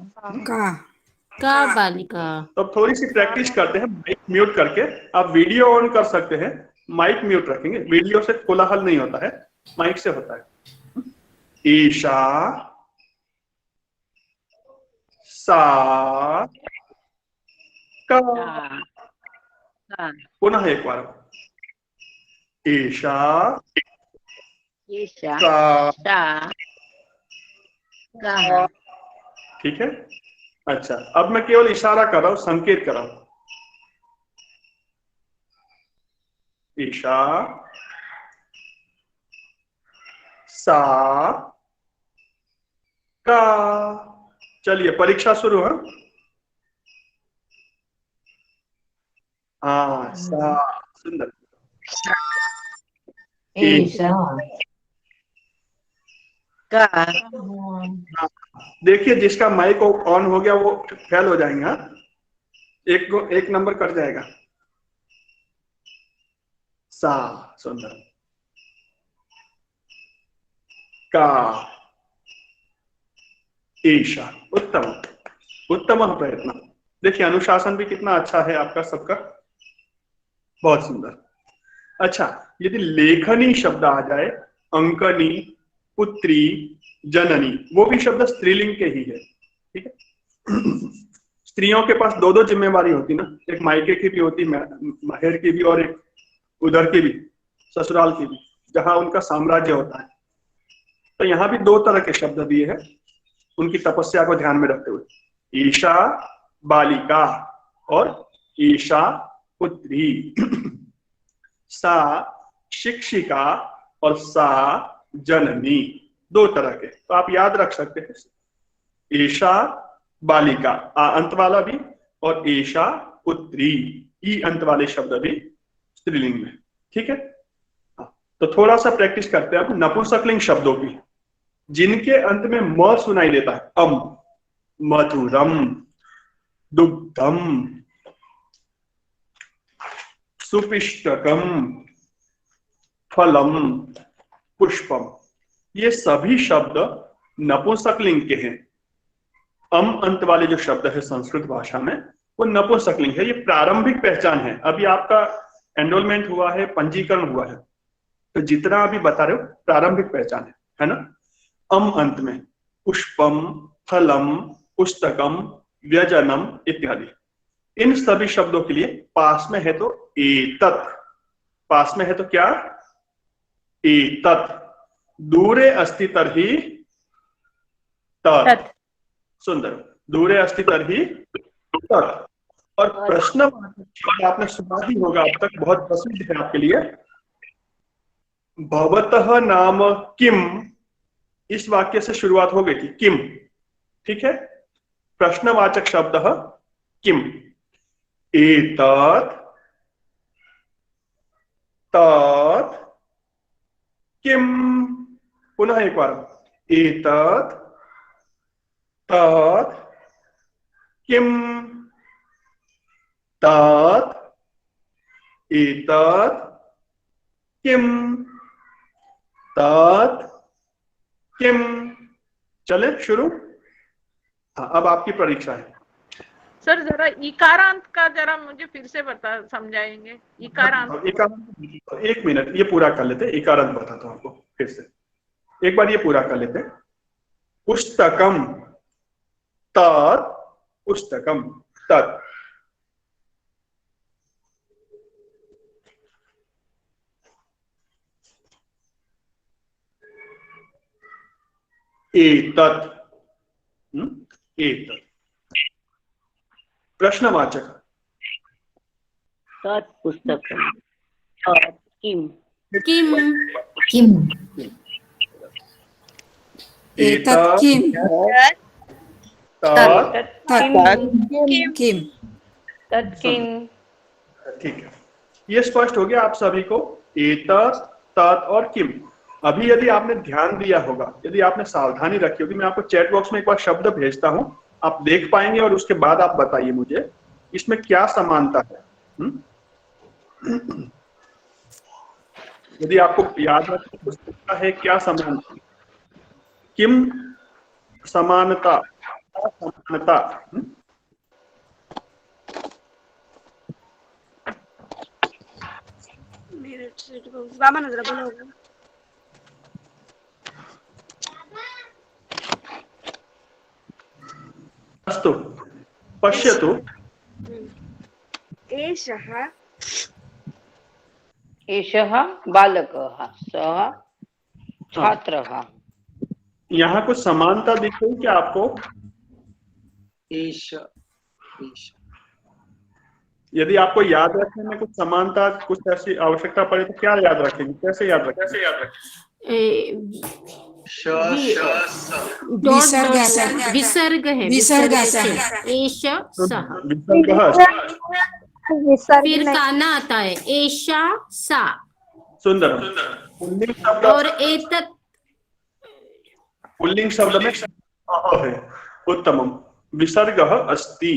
का बालिका। तो अब थोड़ी सी प्रैक्टिस करते हैं। माइक म्यूट करके आप वीडियो ऑन कर सकते हैं, माइक म्यूट रखेंगे। वीडियो से कोलाहल नहीं होता है, माइक से होता है। ईशा, सा, का। का पुनः एक बार, एषा एषा सा सा का। ठीक है। अच्छा, अब मैं केवल इशारा कर रहा हूं, संकेत कर रहा हूं। ईशा, सा, का। चलिए परीक्षा शुरू है। हाँ, सा, सुंदर। एषा का। देखिए जिसका माइक ऑन हो गया वो फेल हो जाएंगे। हाँ? एक नंबर कट जाएगा। सा, सुंदर। का, ईशा, उत्तम, उत्तम प्रयत्न। देखिए अनुशासन भी कितना अच्छा है आपका सबका, बहुत सुंदर। अच्छा, यदि लेखनी शब्द आ जाए, अंकनी, पुत्री, जननी, वो भी शब्द स्त्रीलिंग के ही है। ठीक है। स्त्रियों के पास दो दो जिम्मेवारी होती ना, एक मायके की भी होती, माहेर की भी, और एक उधर की भी, ससुराल की भी, जहां उनका साम्राज्य होता है। तो यहाँ भी दो तरह के शब्द दिए हैं उनकी तपस्या को ध्यान में रखते हुए, ईशा बालिका और ईशा पुत्री। सा शिक्षिका और सा जननी, दो तरह के। तो आप याद रख सकते हैं, ईशा बालिका आ अंत वाला भी, और ईशा पुत्री ई अंत वाले शब्द भी स्त्रीलिंग में। ठीक है। तो थोड़ा सा प्रैक्टिस करते हैं अब नपुंसकलिंग शब्दों की, जिनके अंत में म सुनाई देता है। मधुरम, दुग्धम, सुपिष्टकम, फलम, पुष्पम, ये सभी शब्द नपुंसकलिंग के हैं। अंत वाले जो शब्द है संस्कृत भाषा में वो नपुंसकलिंग है। ये प्रारंभिक पहचान है। अभी आपका एनरोलमेंट हुआ है, पंजीकरण हुआ है, तो जितना अभी बता रहे हो प्रारंभिक पहचान है ना। अंत में पुष्पम, फलम, पुस्तकम, व्यजनम इत्यादि, इन सभी शब्दों के लिए पास में है तो एतत्, पास में है तो क्या, एतत्, दूरे अस्ति तर्हि तत्, सुंदर, दूरे अस्ति तर्हि तत्। और प्रश्न आपने सुना ही होगा अब तक, बहुत प्रसिद्ध है आपके लिए, भवतः नाम किम, इस वाक्य से शुरुआत हो गई थी, किम। ठीक है। प्रश्नवाचक शब्द किम, एतत्, तत्, किम। पुनः एक बार, एतत्, तत्, किम, तत्, एतत्, किम, तत्, किम। चले शुरू। हाँ, अब आपकी परीक्षा है। सर जरा इकारांत का जरा मुझे फिर से बता, समझाएंगे इकारांत। एक मिनट, ये पूरा कर लेते, इकारांत बताता हूँ आपको फिर से, एक बार ये पूरा कर लेते। पुस्तकम, तत्, पुस्तकम, तत्। एतत्, एतत्। प्रश्नवाचक, तत् पुस्तकम, तत् किम, किम, किम, एतत् किम, तत् किम, तत् किम। ठीक है, ये स्पष्ट हो गया आप सभी को, एतत्, तत् और किम। अभी यदि आपने ध्यान दिया होगा, यदि आपने सावधानी रखी होगी, मैं आपको चैट बॉक्स में एक बार शब्द भेजता हूं, आप देख पाएंगे और उसके बाद आप बताइए मुझे इसमें क्या समानता है। यदि आपको याद रखना है क्या समानता, किम समानता, समानता। अस्तु, पश्यतु, एषः एषः बालकः, सः छात्रः। यहाँ कुछ समानता दिख रही क्या आपको? एष एष यदि आपको याद रखने में कुछ समानता, कुछ ऐसी आवश्यकता पड़े तो क्या याद रखेंगे, कैसे याद रखेंगे? विसर्ग है, विसर्ग एष सः, फिर काना आता है, एषा सा, सुंदर। पुल्लिंग शब्द और एतत् पुल्लिंग शब्द में है। उत्तमम्। विसर्गः अस्ति।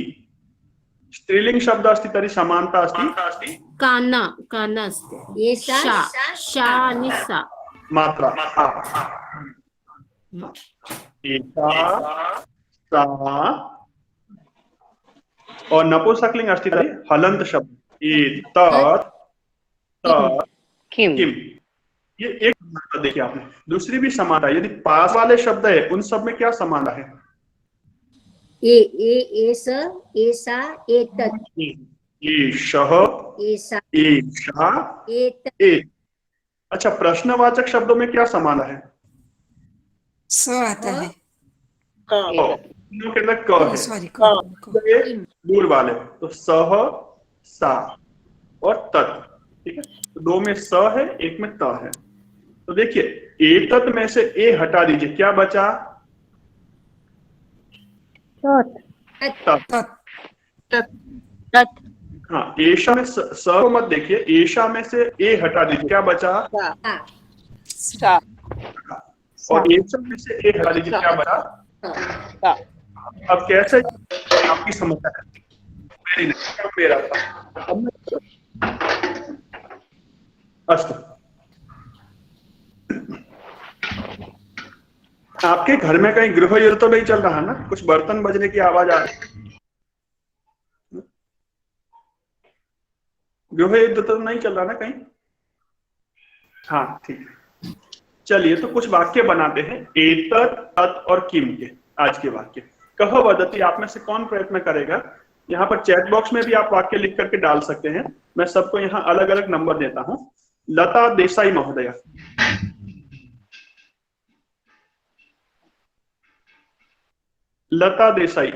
स्त्रीलिंग शब्द अस्ति तर्हि समानता अस्ति काना, काना अस्ति, एषा शा आणि सा, मात्रा एषा सा, और नपुंसकलिंग अस्ति तर्हि हलन्त शब्द एतत् तत् किम। ये एक समानता देखिए आपने। दूसरी भी समानता, यदि पास वाले शब्द है उन सब में क्या समानता है? एष एषा एतत्, एषः एषा एषा एतत्, एतत्। अच्छा, प्रश्नवाचक शब्दों में क्या समाना है? स आता है, के अंदर क है, सॉरी, दूर वाले तो सह सा और तत्। ठीक है, तो दो में स है, एक में त है। तो देखिए एतत् में से ए हटा दीजिए, क्या बचा? तत्। हाँ, एशा में स को मत देखिए, एशा में से ए हटा दीजिए, क्या बचा? और एशा में से ए हटा दीजिए, क्या बचा? अब कैसे आपकी समस्या है? मेरी नहीं, मेरा था। अब अस्तु, आपके घर में कहीं गृह युद्ध तो नहीं चल रहा ना? कुछ बर्तन बजने की आवाज आ रही? गृह युद्ध तो नहीं चल रहा ना कहीं? हाँ, ठीक है। चलिए, तो कुछ वाक्य बनाते हैं एतत्, तत् और किम के। आज के वाक्य कह वदति, आप में से कौन प्रयत्न करेगा? यहाँ पर चैट बॉक्स में भी आप वाक्य लिख करके डाल सकते हैं। मैं सबको यहाँ अलग अलग नंबर देता हूँ। लता देसाई महोदया। लता देसाई।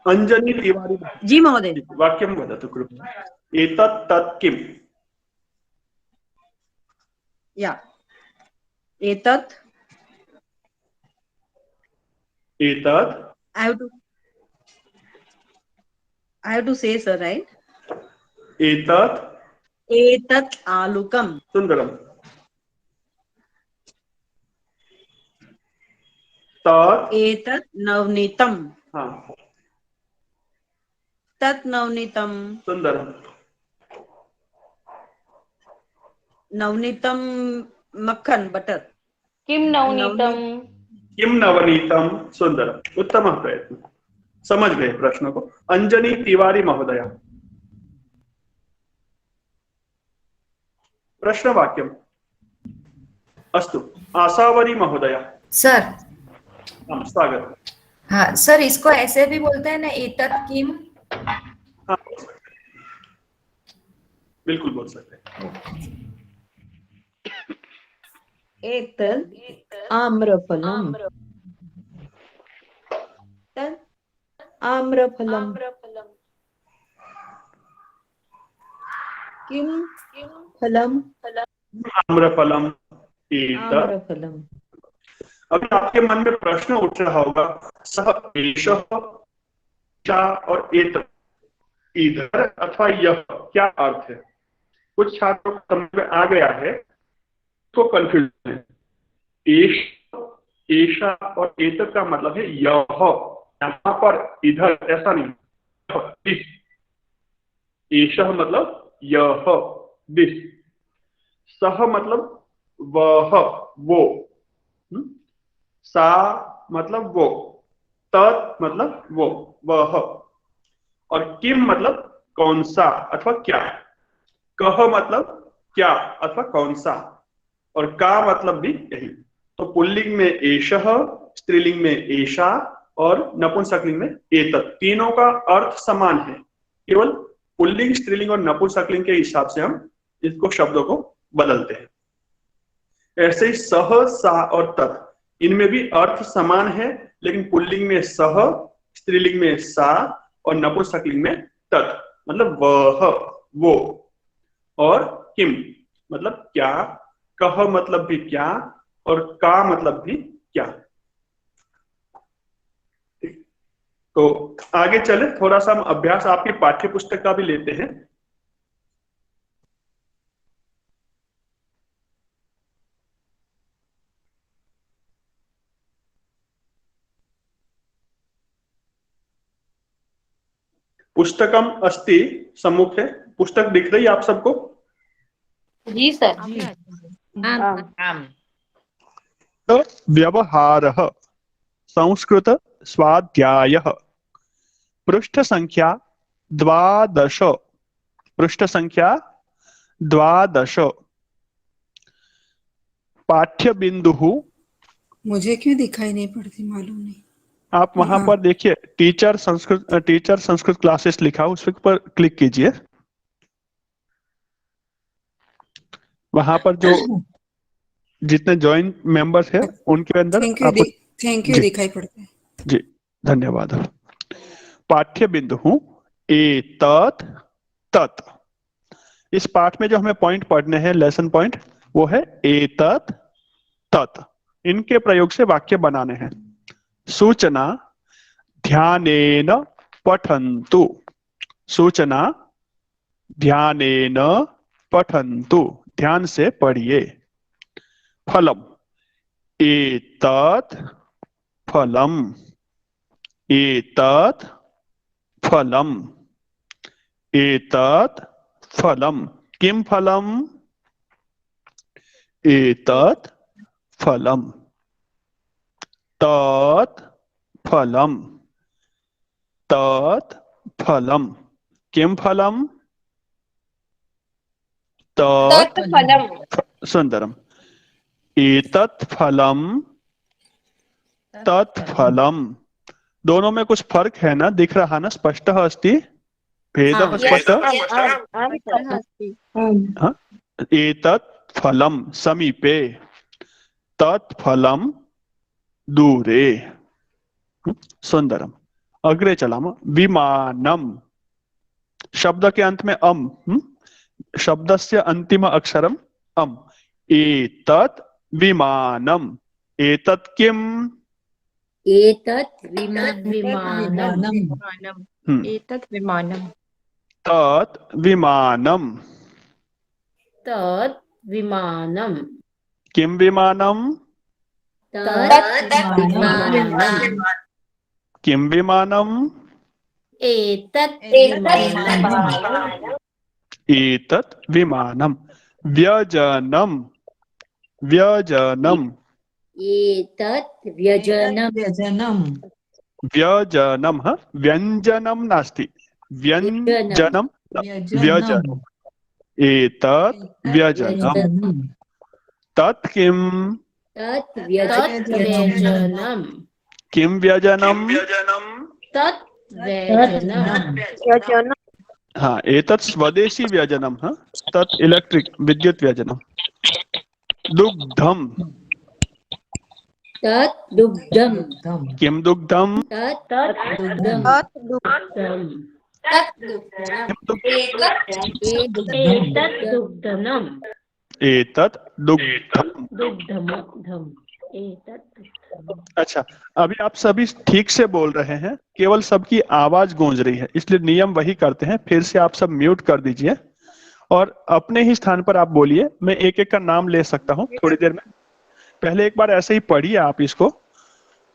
अंजनी तिवारी। जी महोदय। वाक्यं वदतु कृपया। एतत् तत् किम्? या एतत् एतत् I have to say, sir, right? एतत् आलुकम्। सुंदरम। तत् एतत् नवनीतम्। हाँ, तत् नवनीतम्। सुंदरम। नवनीतम मक्खन, बटर। किम नवनीतम? किम नवनीतम। सुंदरम, उत्तम प्रयत्न। समझ गए प्रश्न को। अंजनी तिवारी महोदया। प्रश्नवाक्यम। अस्तु, आशावरी महोदया। सर। हाँ, स्वागत। हाँ सर, इसको ऐसे भी बोलते हैं ना, एतत् किम? हाँ, बिल्कुल बोल सकते हैं। एतत् आम्रफलम्। आम्रफलम्। किम फलम्? आम्रफलम। एतत्। आम्रफलम्। अभी आपके मन में प्रश्न उठ रहा होगा, सह एषः चा और एतत्, इधर अथवा यह क्या अर्थ है? कुछ छात्रों को समझ में आ गया है, तो कंफ्यूजन है। एषा और एतत् का मतलब है यह, यहाँ पर इधर ऐसा नहीं। एषः मतलब यह, दिस। सह मतलब वह, वो। सा मतलब वो, तत् मतलब वो, वह, और किम मतलब कौन सा अथवा क्या। कह मतलब क्या अथवा कौन सा, और का मतलब भी यही। तो पुल्लिंग में एषः, स्त्रीलिंग में एषा और नपुंसकलिंग में एतत्। तीनों का अर्थ समान है, केवल पुल्लिंग, स्त्रीलिंग और नपुंसकलिंग के हिसाब से हम इसको शब्दों को बदलते हैं। ऐसे ही सह, सा और तत्, इनमें भी अर्थ समान है, लेकिन पुल्लिंग में सह, स्त्रीलिंग में सा और नपुंसकलिंग में तत्, मतलब वह, वो। और किम मतलब क्या, कह मतलब भी क्या और का मतलब भी क्या। तो आगे चले, थोड़ा सा हम अभ्यास आपकी पाठ्य पुस्तक का भी लेते हैं। पुस्तकम अस्ति सम्मुखे, पुस्तक दिख रही है आप सबको? जी सर। व्यवहारः संस्कृत स्वाध्यायः पृष्ठ संख्या 12, पृष्ठ संख्या 12। पाठ्य बिंदु, मुझे क्यों दिखाई नहीं पड़ती मालूम नहीं। आप वहां पर देखिए टीचर संस्कृत क्लासेस लिखा, उस पर क्लिक कीजिए। वहां पर जो जितने ज्वाइन मेंबर्स हैं उनके अंदर थैंक यू दिखाई पड़ता है जी, धन्यवाद। पाठ्य बिंदु एतत् तत्। इस पाठ में जो हमें पॉइंट पढ़ने हैं, लेसन पॉइंट, वो है एतत् तत्। इनके प्रयोग से वाक्य बनाने हैं। सूचना ध्यानेन पठन्तु, सूचना ध्यानेन पठन्तु, ध्यान से पढ़िए। फलम एतत् फलम, एतत् फलम, एतत् फलम। किम फलम? एतत् फलम, तत् फलम, तत् फलम। किम फलम? तत् फलम। सुंदरम। एतत् फलम, तत् फलम। दोनों में कुछ फर्क है ना, दिख रहा ना? स्पष्टः अस्ति, भेदः स्पष्टः। हाँ, एतत् फलम समीपे, तत् फलम दूरे। सुंदरम। अग्रे चलाम। विमानम, शब्द के अंत में अम, शब्दस्य अंतिम अक्षरम अम। एतत् विमानम, एतत् किम? एतत् विमानम। एतत् विमानम। तत् विमानम, तत् विमानम। किम विमानम? तत् विमानम। किम विमानम? एतत् विमानम। एतत् विमानम। व्यजनम, व्यजनम, एतत् व्यजनम। व्यजनम। व्यंजनम नास्ति, व्यंजनम, व्यजनम। एतत् व्यजनम। तत् किम? तत् व्यजनम। किम व्यजनम? तत् व्यजनम। हाँ, एतत् स्वदेशी व्यजनम। हाँ, तत् इलेक्ट्रिक, विद्युत व्यजनम। दुग्धम, तत् दुग्धम। किम दुग्धम? तत् दुग्धम। एतत् दुग्धनम। एतत् दुग्धम। दुग्धम। अच्छा, अभी आप सभी ठीक से बोल रहे हैं, केवल सबकी आवाज गूंज रही है, इसलिए नियम वही करते हैं। फिर से आप सब म्यूट कर दीजिए और अपने ही स्थान पर आप बोलिए। मैं एक एक का नाम ले सकता हूँ थोड़ी देर में। पहले एक बार ऐसे ही पढ़िए आप इसको,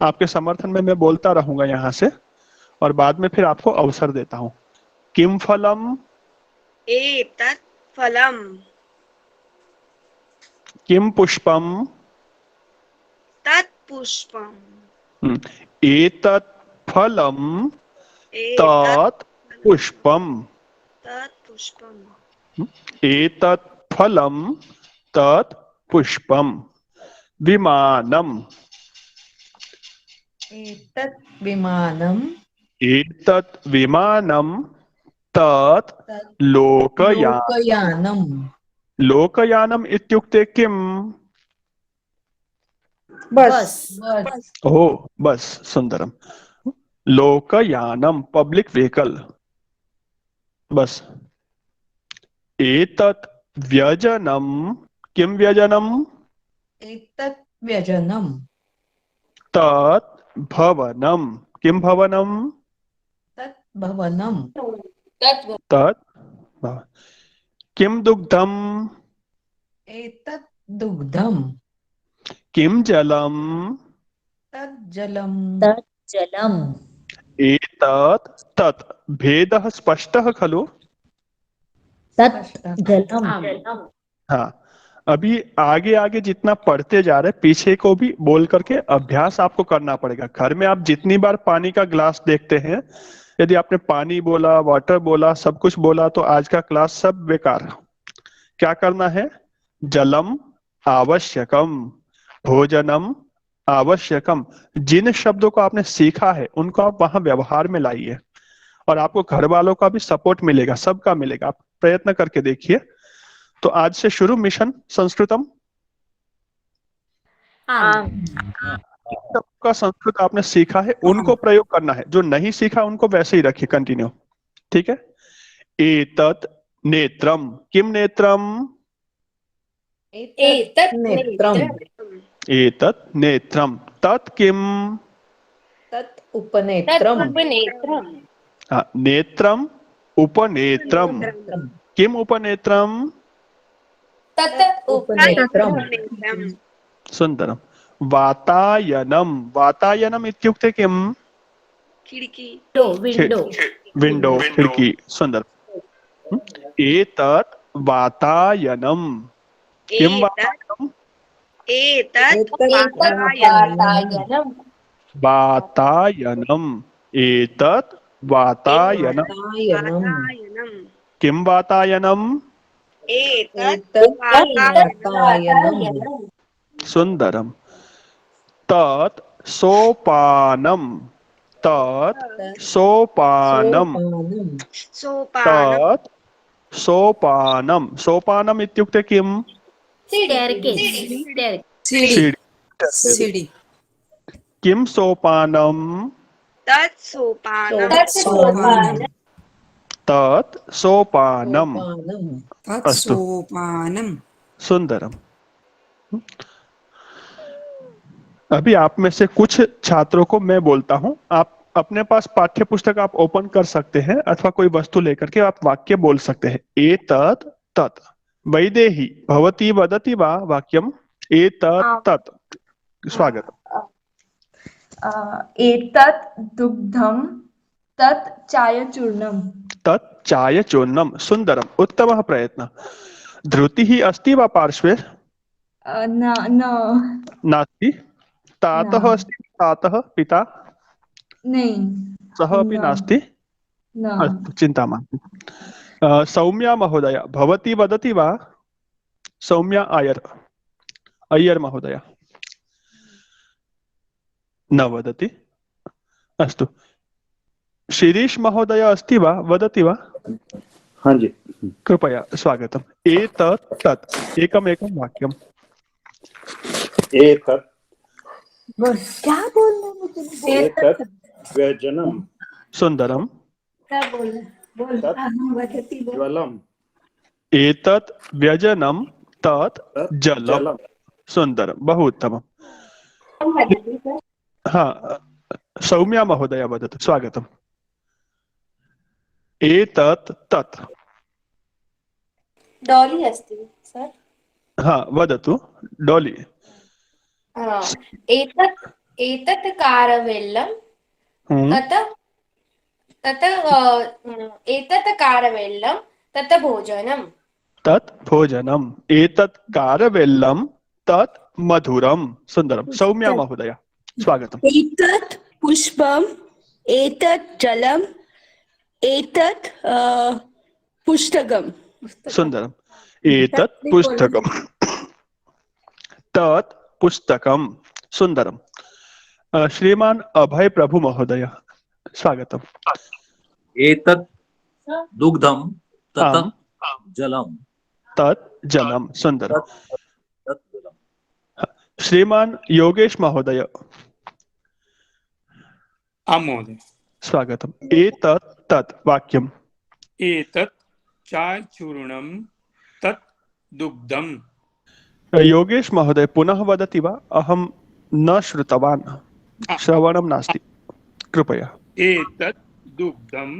आपके समर्थन में मैं बोलता रहूंगा यहाँ से, और बाद में फिर आपको अवसर देता हूँ। किम फलम? एतत् फलम। किम पुष्पम? तत् पुष्पम। एतत् फलम, तत् पुष्पम। तत् पुष्पम। एतत् फलम, तत् पुष्पम। विमानम, एतत् विमानम् एतत् विमानं तत् लोकयानम् लोकयानम् इत्युक्ते किम्? बस ओह बस, सुंदरम। लोकयानम पब्लिक व्हीकल, बस। एतत् व्यजनम, किं व्यजनम? एतत् व्यजनम् तत् भवनम, किं भवनम? तत् भवनम् तत् किं दुग्धम? एतत् दुग्धम् किं जलम? तत् जलम् जलम् एतत् तत् भेदः स्पष्टः खलु? तत् जलम् हाँ, अभी आगे आगे जितना पढ़ते जा रहे पीछे को भी बोल करके अभ्यास आपको करना पड़ेगा। घर में आप जितनी बार पानी का ग्लास देखते हैं, यदि आपने पानी बोला, वाटर बोला, सब कुछ बोला, तो आज का क्लास सब बेकार। क्या करना है? जलम आवश्यकम, भोजनम आवश्यकम। जिन शब्दों को आपने सीखा है उनको आप वहां व्यवहार में लाइए, और आपको घर वालों का भी सपोर्ट मिलेगा, सबका मिलेगा। आप प्रयत्न करके देखिए। तो आज से शुरू मिशन संस्कृतम। सबका संस्कृत आपने सीखा है, उनको प्रयोग करना है। जो नहीं सीखा उनको वैसे ही रखिए, कंटिन्यू। ठीक है। एतत् नेत्रम, किम नेत्रम? एतत् नेत्रम् एतत् नेत्रम, तत् किम? तत् उपनेत्रम् हाँ, नेत्रम उपनेत्रम, किम उपनेत्रम? तत् उपनेत्रम् सुंदरम। वातायनम, वातायनम इत्युक्ते किम? खिड़की, विंडो, खिड़की। सुंदर। एतत् वातायनम, किम वातायनम? एतत् वातायनम, एतत् वातायनम, किम वातायनम? एतत् वातायनम् सुंदरम। तत् सोपानम, तत् सोपानम, तत् सोपानम, सोपानम इत्युक्ते किम? सीढ़ी। किम सोपानम? तत् सोपानम् तत् सोपानम। तत्सोपानम। सुंदरम। अभी आप में से कुछ छात्रों को मैं बोलता हूं, आप अपने पास पाठ्य पुस्तक आप ओपन कर सकते हैं, अथवा कोई वस्तु लेकर के आप वाक्य बोल सकते हैं। एतत् तत् वैदेही भवती वदति वा वाक्यम? एतत् तत्। स्वागत। एतत् दुग्धं तत् चायचूर्णम् तत् चायचूर्णम। सुंदरम, उत्तमः प्रयत्न। धृतिः अस्ति वा पार्श्वे? नास्ति। तातः अस्ति? तातः पिता? नहीं। सः अपि नास्ति। अस्तु, चिन्ता मास्तु। सौम्या महोदय भवती वदति वा? सौम्या अय्यर महोदय न वदति। अस्तु। शिरीष महोदय अस्ति वा, वदति वा? हाँ जी। कृपया स्वागतम्। एतत् तत् एकमेकं वाक्यम्। एतत् क्या बोलना मुझे? एतत् व्यजनम् सुंदरम। क्या बोलना? ज्वलम् एतत् व्यजनम तत् जलम। सुंदरम, बहु उत्तमम्। हाँ, सौम्या महोदय वदतु। स्वागतम्। एतत् तत्। डॉली अस्ति सर। हाँ, वदतु डॉली। एतत् कारवेल्लं एतत् कारवेल्लं तत् भोजनं। तत् भोजनम। एतत् कारवेल्लं तत् मधुरम। सुंदरम। सौम्या महोदय स्वागतम्। एतत् पुष्पम् एतत् जलम् एतत् पुस्तकम्। सुंदरम। एतत् पुस्तकम् तत् पुस्तकम्। सुंदरम। श्रीमान अभय प्रभु महोदय स्वागतम। एतत् दुग्धम तत् आम्। जलम। तत् जलम सुंदरम। तत् जलम। श्रीमान योगेश महोदय आं महोदय। स्वागतम। एतत् तत् वाक्यम। एतत् चायचूर्णं तत् दुग्धं। योगेश महोदय पुनः वदति वा? अहं न श्रुतवान्, श्रवणं नास्ति, कृपया। एतत् दुग्धं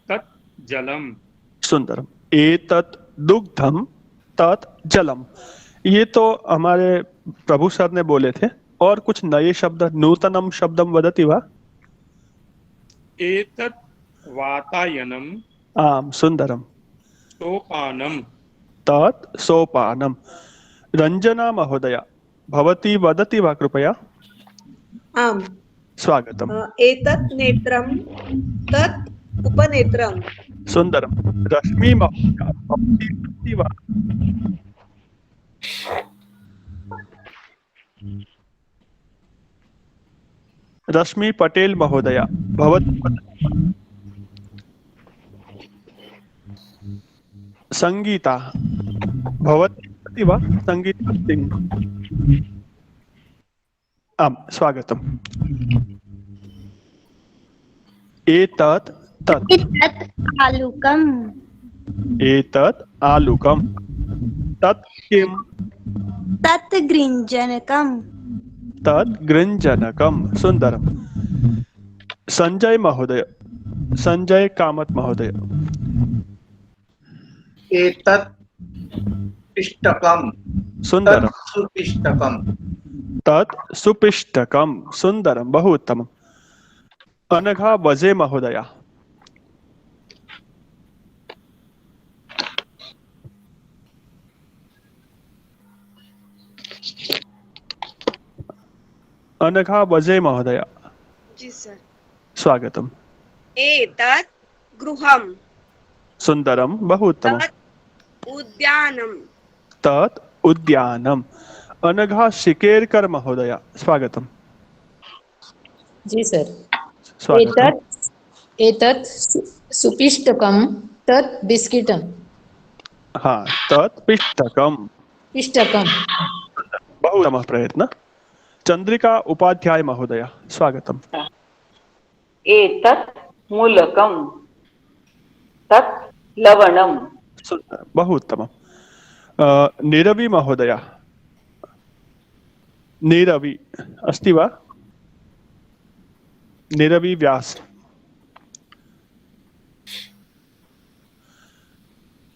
तत् जलम। सुंदरम। एतत् दुग्धम तत् जलम। ये तो हमारे प्रभु सर ने बोले थे, और कुछ नए शब्द, नूतनम शब्दम वदति वा? एतत् वातायनं आम सुंदरम। सोपानं। तत् सोपानम। रंजना महोदया भवती वदति वा कृपया? आम्। स्वागतम। एतत् नेत्रं तत् उपनेत्रं। सुंदरम। रश्मि महोदया भवती वदति वा? रश्मि पटेल महोदया भवती वदति वा? संगीता भवती वदति वा? संगीता सिंह। आम स्वागतम। एतत् तत्। एतत् आलूकम्। एतत् आलूकम्। तत् किम्? तत् गृञ्जनकम्। तत् गृञ्जनकम्। सुंदरम। संजय महोदय, संजय कामत महोदय। एतत् पिष्टकम्। सुंदरम। तत् सुपिष्टकम्। तत् सुपिष्टकम्। सुंदरम, बहु उत्तमम्। अनघा वजे महोदया। अनघा वजे महोदया जी सर। स्वागतम। एतत् गृहं। सुंदरम, बहु उत्तमम्। तत् उद्यानं। तत् उद्यानम। अनघा शिकेरकर महोदया स्वागतम। जी सर। स्वागतम। एतत् सुपिष्टकं तत् बिस्किटं। हाँ, तत् पिष्टकम। पिष्टकं। बहु उत्तमः प्रयत्न। चंद्रिका उपाध्याय महोदया स्वागतम। एतत् मूलकं तत् लवणं। बहु उत्तमम्। नीरवी महोदया, नीरवी अस्ति वा? नीरवी व्यास।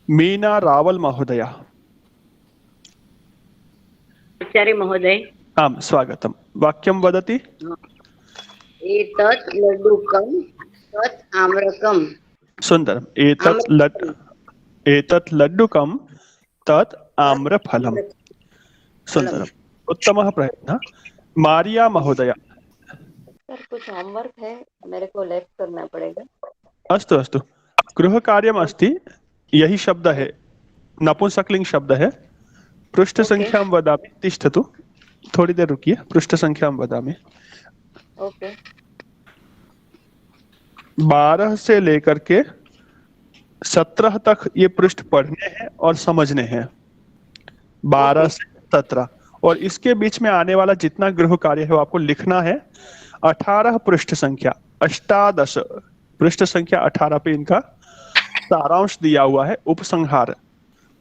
मीना रावल महोदया। आचार्य महोदय। आम स्वागतम। वाक्यं वदति? एतत् लड्डुकं तत् आम्रकं। सुंदरम। एतत् लड्डुकं तत् आम्रफलम्। सुंदरम, उत्तमः प्रयत्नः। मारिया महोदया। सर कुछ होमवर्क है, मेरे को लेफ्ट करना पड़ेगा। अस्तु अस्तु, गृहकार्यम् अस्ति। यही शब्द है, नपुंसकलिंग शब्द है। पृष्ठ संख्यां वदामि, तिष्ठतु, थोड़ी देर रुकिए। पृष्ठ संख्यां वदामि। ओके। 12 से लेकर के 17 तक ये पृष्ठ पढ़ने हैं और समझने हैं। 12 से 17, और इसके बीच में आने वाला जितना गृह कार्य है वो आपको लिखना है। 18 पृष्ठ संख्या, 18 पृष्ठ संख्या 18 पे इनका सारांश दिया हुआ है। उपसंहार,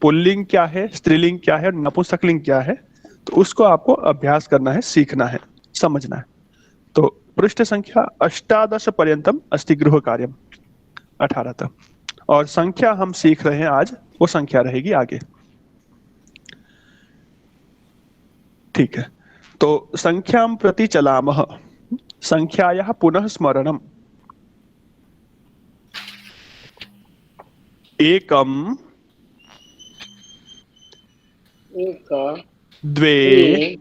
पुल्लिंग क्या है, स्त्रीलिंग क्या है, नपुंसकलिंग क्या है, तो उसको आपको अभ्यास करना है, सीखना है, समझना है। तो पृष्ठ संख्या 18 पर्यंतम अस्ति गृह कार्यम 18 तक, और संख्या हम सीख रहे हैं आज, वो संख्या रहेगी आगे। ठीक है, तो संख्यां प्रति चलामः। संख्यायाः पुनः स्मरणम्। एकम, द्वे,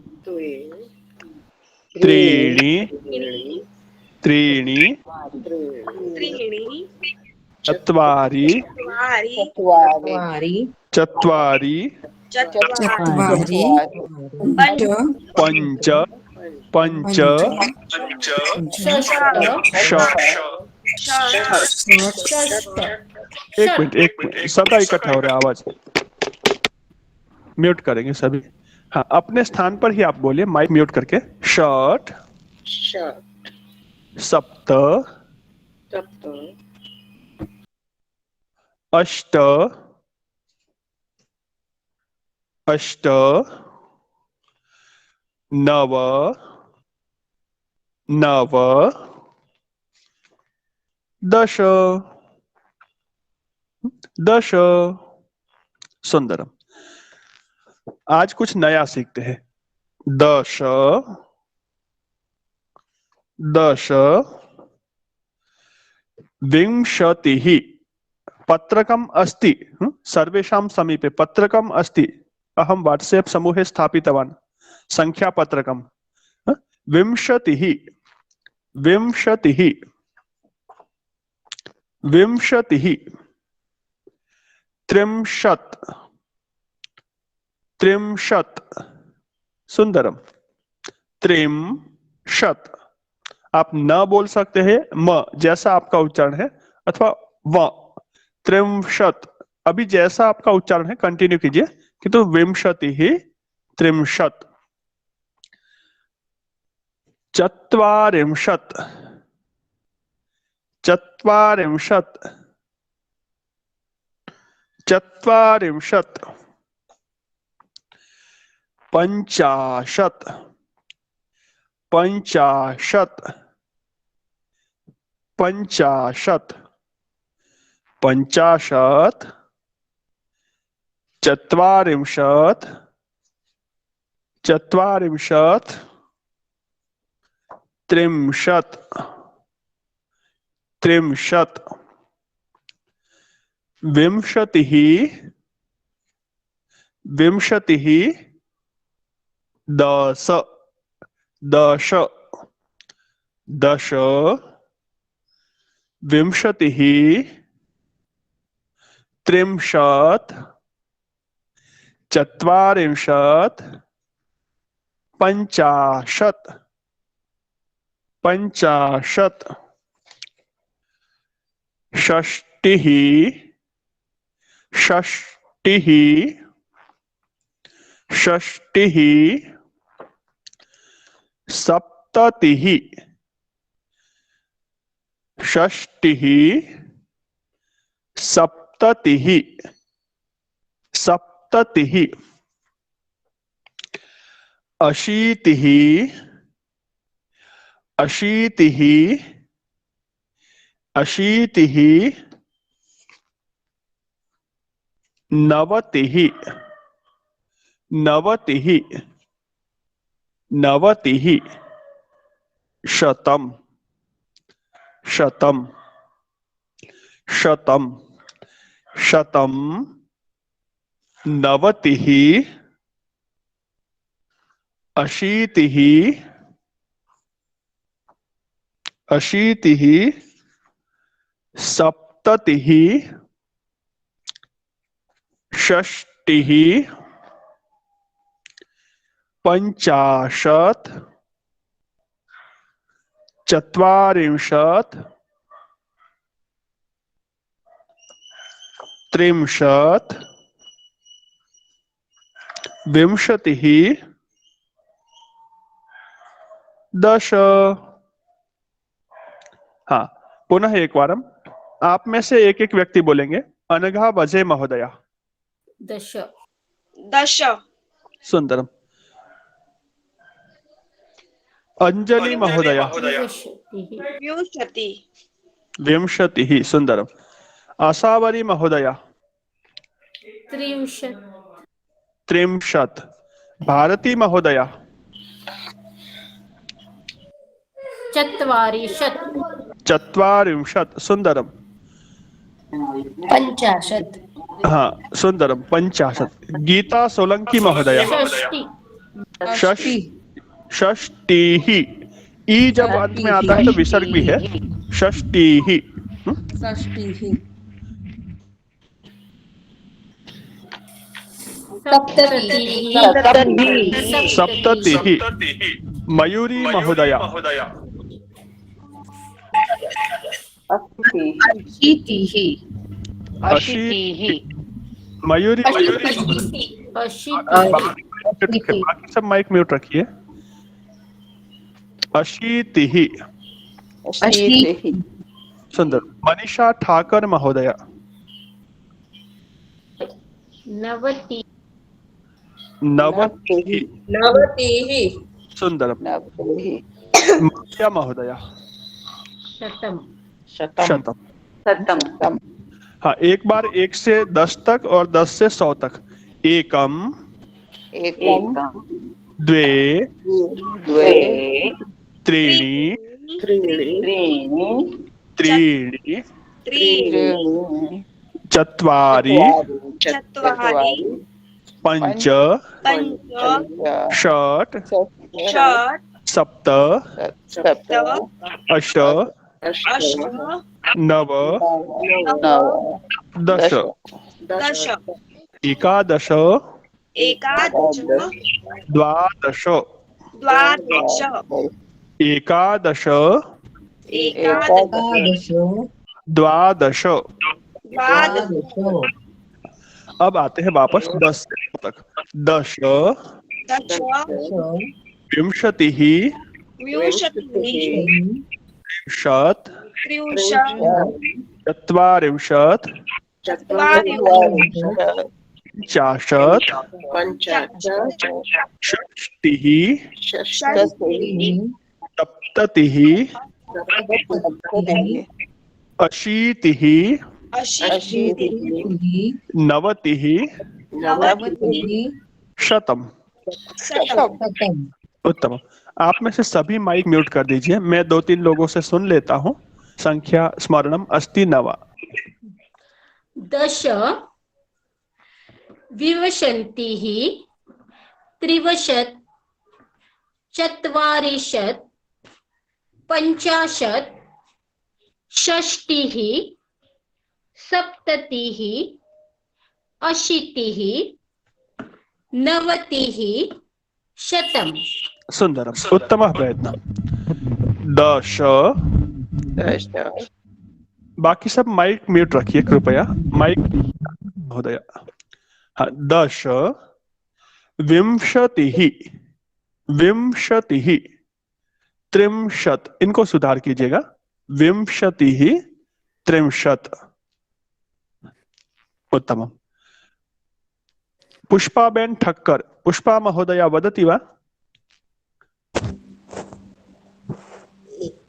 त्रीणि, चत्वारि, चत्वारि, पञ्च, पंच एक मिनट सबका इकट्ठा हो रहा है, आवाज म्यूट करेंगे सभी। हाँ, अपने स्थान पर ही आप बोलिए, माइक म्यूट करके। षट सप्त अष्ट अष्ट नव नव दश दश। सुंदरम। आज कुछ नया सीखते हैं। दश दश विंशतिः पत्रकम् अस्ति, सर्वेषां समीपे पत्रकम् अस्ति। अहं व्हाट्सएप समूहे स्थापितवान् संख्यापत्रकम्। विंशतिः विंशतिः विंशतिः त्रिंशत् त्रिंशत्। सुंदरम। त्रिंशत्। आप न बोल सकते हैं म जैसा आपका उच्चारण है, अथवा व। त्रिंशत् अभी जैसा आपका उच्चारण है कंटिन्यू कीजिए, किंतु विंशतिः त्रिंशत्। चत्वारिंशत् चत्वारिंशत् चत्वारिंशत्। पंचाशत् पंचाशत् पंचाशत् पंचाशत्। चत्वारिंशत् चत्वारिंशत्। त्रिंशत् त्रिंशत्। विंशतिः विंशतिः। दश दश दश। विंशतिः त्रिंशत् चत्वारिंशत् पंचाशत् पंचाशत्। षष्टिः षष्टिः षष्टिः। सप्ततिः षष्टिः सप्ततिः सप्ततिः। अशीतिः अशीतिः अशीतिः। नवतिः नवतिः नवतिः। शतम् शतम् शतम् शतम्। नवतिः अशीतिः अशीतिः। सप्ततिः षष्टिः पंचाशत् चत्वारिंशत् त्रिंशत्। विंशतिः दश। हाँ, पुनः एक बार आप में से एक एक व्यक्ति बोलेंगे। अनघा बजे महोदया। दश दश। सुंदरम। अंजलि महोदया। विंशति विंशतिः। सुंदरम। आशावरी महोदया। त्रिंशत् त्रिंशत्। भारती महोदया। चत्वारिंशत् चत्वारिंशत्। सुंदरम। पंचाशत् हाँ, सुंदरम। पंचाशत्। गीता सोलंकी महोदया। षष्टि षष्टिः। ई जब अंत में आता है तो विसर्ग भी है। षष्टिः षष्टिः। सप्ततिः मयूरी महोदया। अशीतिः अशीतिः। मयूरी बाकी सब माइक म्यूट रखिए। अशीतिः। सुंदर। मनीषा ठाकर महोदया। नवति नवतिः। सुंदरम। माया महोदया। शतम। हाँ, एक बार 1 से 10 तक और 10 से 100 तक। एकम, द्वे, त्रीणि, चत्वारि, पंच, षट्, सप्त, अष्ट, नव, दश, एकादश, द्वादश, एकादश, द्वादश। अब आते हैं वापस 10 तक। दश, विंशतिः, त्रिंशत्, चत्वारिंशत्, पञ्चाशत्, षष्टिः, सप्ततिः, अशीतिः, नवतिः, शतम। उत्तम। आप में से सभी माइक म्यूट कर दीजिए। मैं 2-3 लोगों से सुन लेता हूँ। संख्या स्मरणम अस्ति नव। दश, विंशतिः, त्रिंशत्, चत्वारिंशत्, पञ्चाशत्, षष्टिः, सप्ततिः, अशीतिः, नवतिः, शतम। सुंदरम। उत्तमः प्रयत्न। दश। बाकी सब माइक म्यूट रखिए कृपया। माइक महोदय। हाँ, दश, विंशतिः, विंशतिः, त्रिंशत्। इनको सुधार कीजिएगा। विंशतिः, त्रिंशत्। उत्तम। पुष्पाबेन ठक्कर। पुष्पा महोदया वदति वा?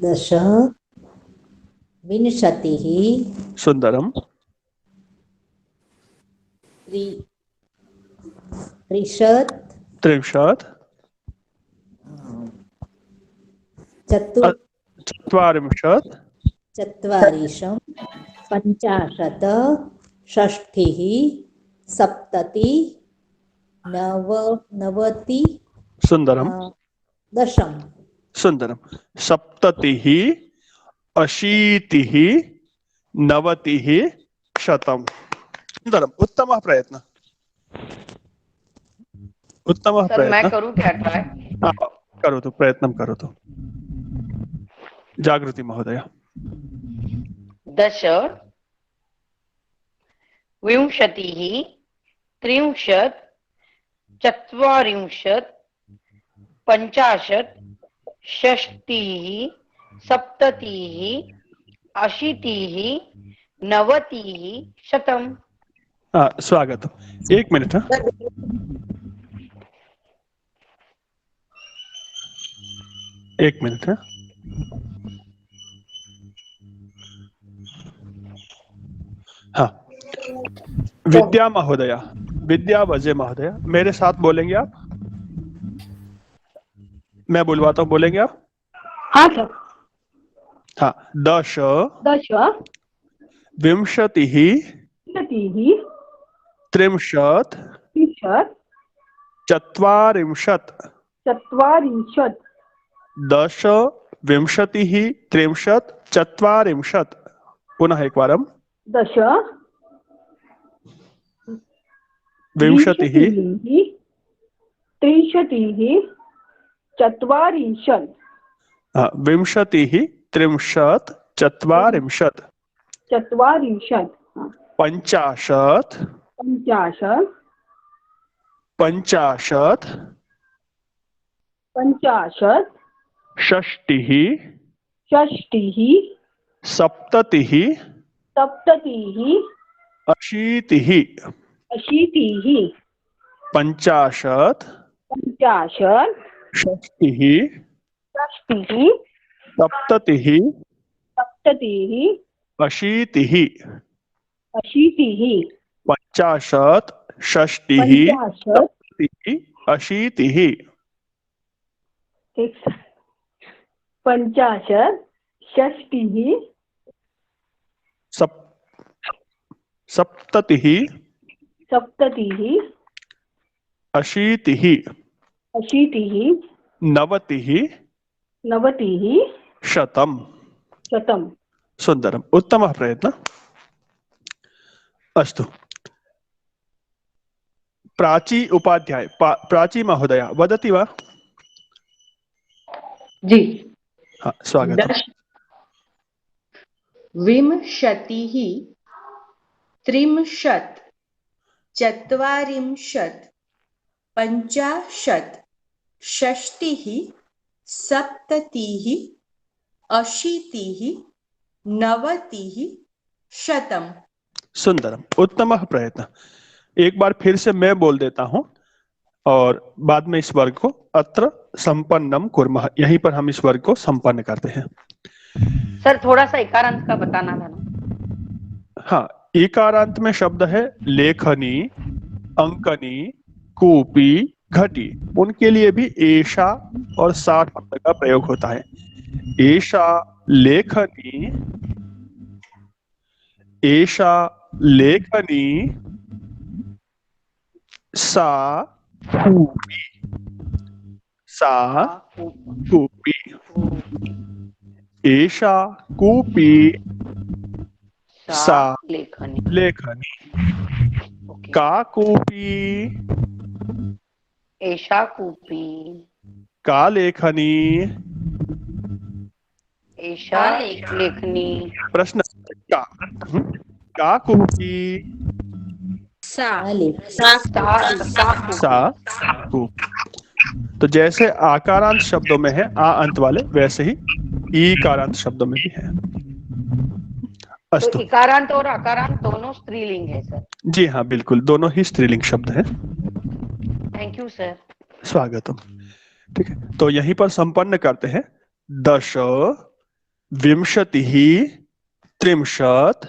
दश, विंशतिः, सुंदरम। त्रिंशत्, चत्वारिंशत्, पञ्चाशत्, षष्टिः, सप्तति, नवति, सुंदरम। दशम। सुंदरम। सप्ततिः, अशीतिः, नवतिः, शतम। सुंदरम। उत्तमः प्रयत्न। उत्तमः सर मैं प्रयत्न। करूँ क्या ट्राई? करोतु, प्रयत्नं करोतु। जागृति महोदय। दश, विंशतिः, त्रिंशत्, चत्वारिंशत्, पञ्चाशत्, षष्टिः, सप्ततिः, अशीतिः, नवतिः, शतम। स्वागतम। 1 मिनट। एक मिनट है। हाँ, विद्या महोदया, विद्या वजे महोदया, मेरे साथ बोलेंगे आप? मैं बुलवाता हूँ, बोलेंगे आप? हाँ सर। हाँ, दश, विंशतिः, त्रिंशत्, चत्वारिंशत्, दश, विंशतिः, त्रिंशत्, चत्वारिंशत्। पुनः एक बारम। दश, विंशतिः, त्रिंशतिः, चत्वारिंशत् विंशतिः त्रिंशत् चत्वारिंशत् चत्वारिंशत् पञ्चाशत् पञ्चाशत् पञ्चाशत् पञ्चाशत् षष्टिः षष्टिः सप्ततिः सप्ततिः अशीतिः अशीतिः पञ्चाशत् पञ्चाशत् षष्टिः षष्टिः सप्ततिः सप्ततिः अशीतिः अशीतिः पञ्चाशत् षष्टिः पञ्चाशत् सप्ततिः अशीतिः पञ्चाशत् षष्टिः सप्ततिः सप्ततिः अशीतिः अशीतिः नवतिः नवतिः शतम् शतम् सुन्दरम् उत्तमः प्रयत्नः अस्तु प्राची उपाध्याय प्राची महोदया वदति वा जी हाँ स्वागतम् विंशतिः त्रिंशत् चत्वारिंशत् पञ्चाशत् षष्टिः सप्ततिः अशीतिः नवतिः शतम् सुंदरम उत्तमः प्रयत्न एक बार फिर से मैं बोल देता हूं और बाद में इस वर्ग को अत्र संपन्नम कुर्मः यहीं पर हम इस वर्ग को संपन्न करते हैं। सर थोड़ा सा इकारांत का बताना था ना। हाँ इकारांत में शब्द है लेखनी अंकनी कूपी घटी उनके लिए भी एषा और सा शब्द का प्रयोग होता है। एषा लेखनी एषा लेखनी सा कूपी सा कूपी एषा कूपी सा लेखनी का कूपी एषा कूपी का लेखनी एषा लेखनी प्रश्न का कूपी सा कूपी। तो जैसे आकारांत शब्दों में है आ अंत वाले वैसे ही ईकारांत शब्दों में भी है। तो इकारांत और अकारांत दोनों स्त्रीलिंग है सर। जी हाँ बिल्कुल दोनों ही स्त्रीलिंग शब्द हैं। Thank you sir. स्वागतम। ठीक है तो यहीं पर संपन्न करते हैं। दश विंशतिः त्रिंशत्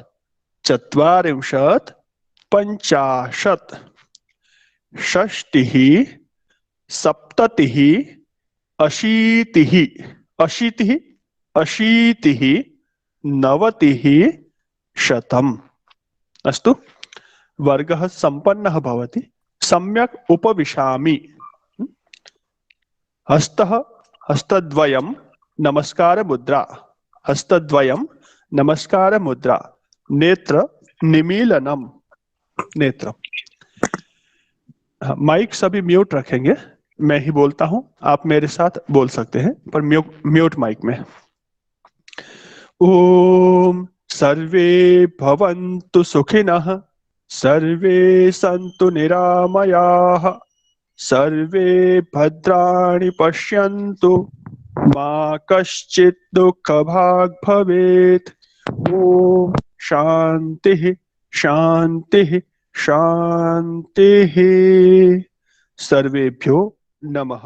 चत्वारिंशत् पञ्चाशत् षष्टिः सप्ततिः अशीतिः अशीतिः अशीतिः नवतिः शतम्। अस्तु वर्गः संपन्नः भवति। सम्यक् उपविशामि। हस्तः हस्तद्वयं नमस्कार मुद्रा हस्तद्वयं नमस्कार मुद्रा नेत्र निमीलनम नेत्र। माइक सभी म्यूट रखेंगे मैं ही बोलता हूं आप मेरे साथ बोल सकते हैं पर म्यूट माइक में। ओम सर्वे भवन्तु सुखिनः सर्वे सन्तु निरामयाः सर्वे भद्राणि पश्यन्तु मा कश्चित् दुःखभाग् भवेत्। ओम शांतिः शांतिः शांतिः। सर्वेभ्यो नमः।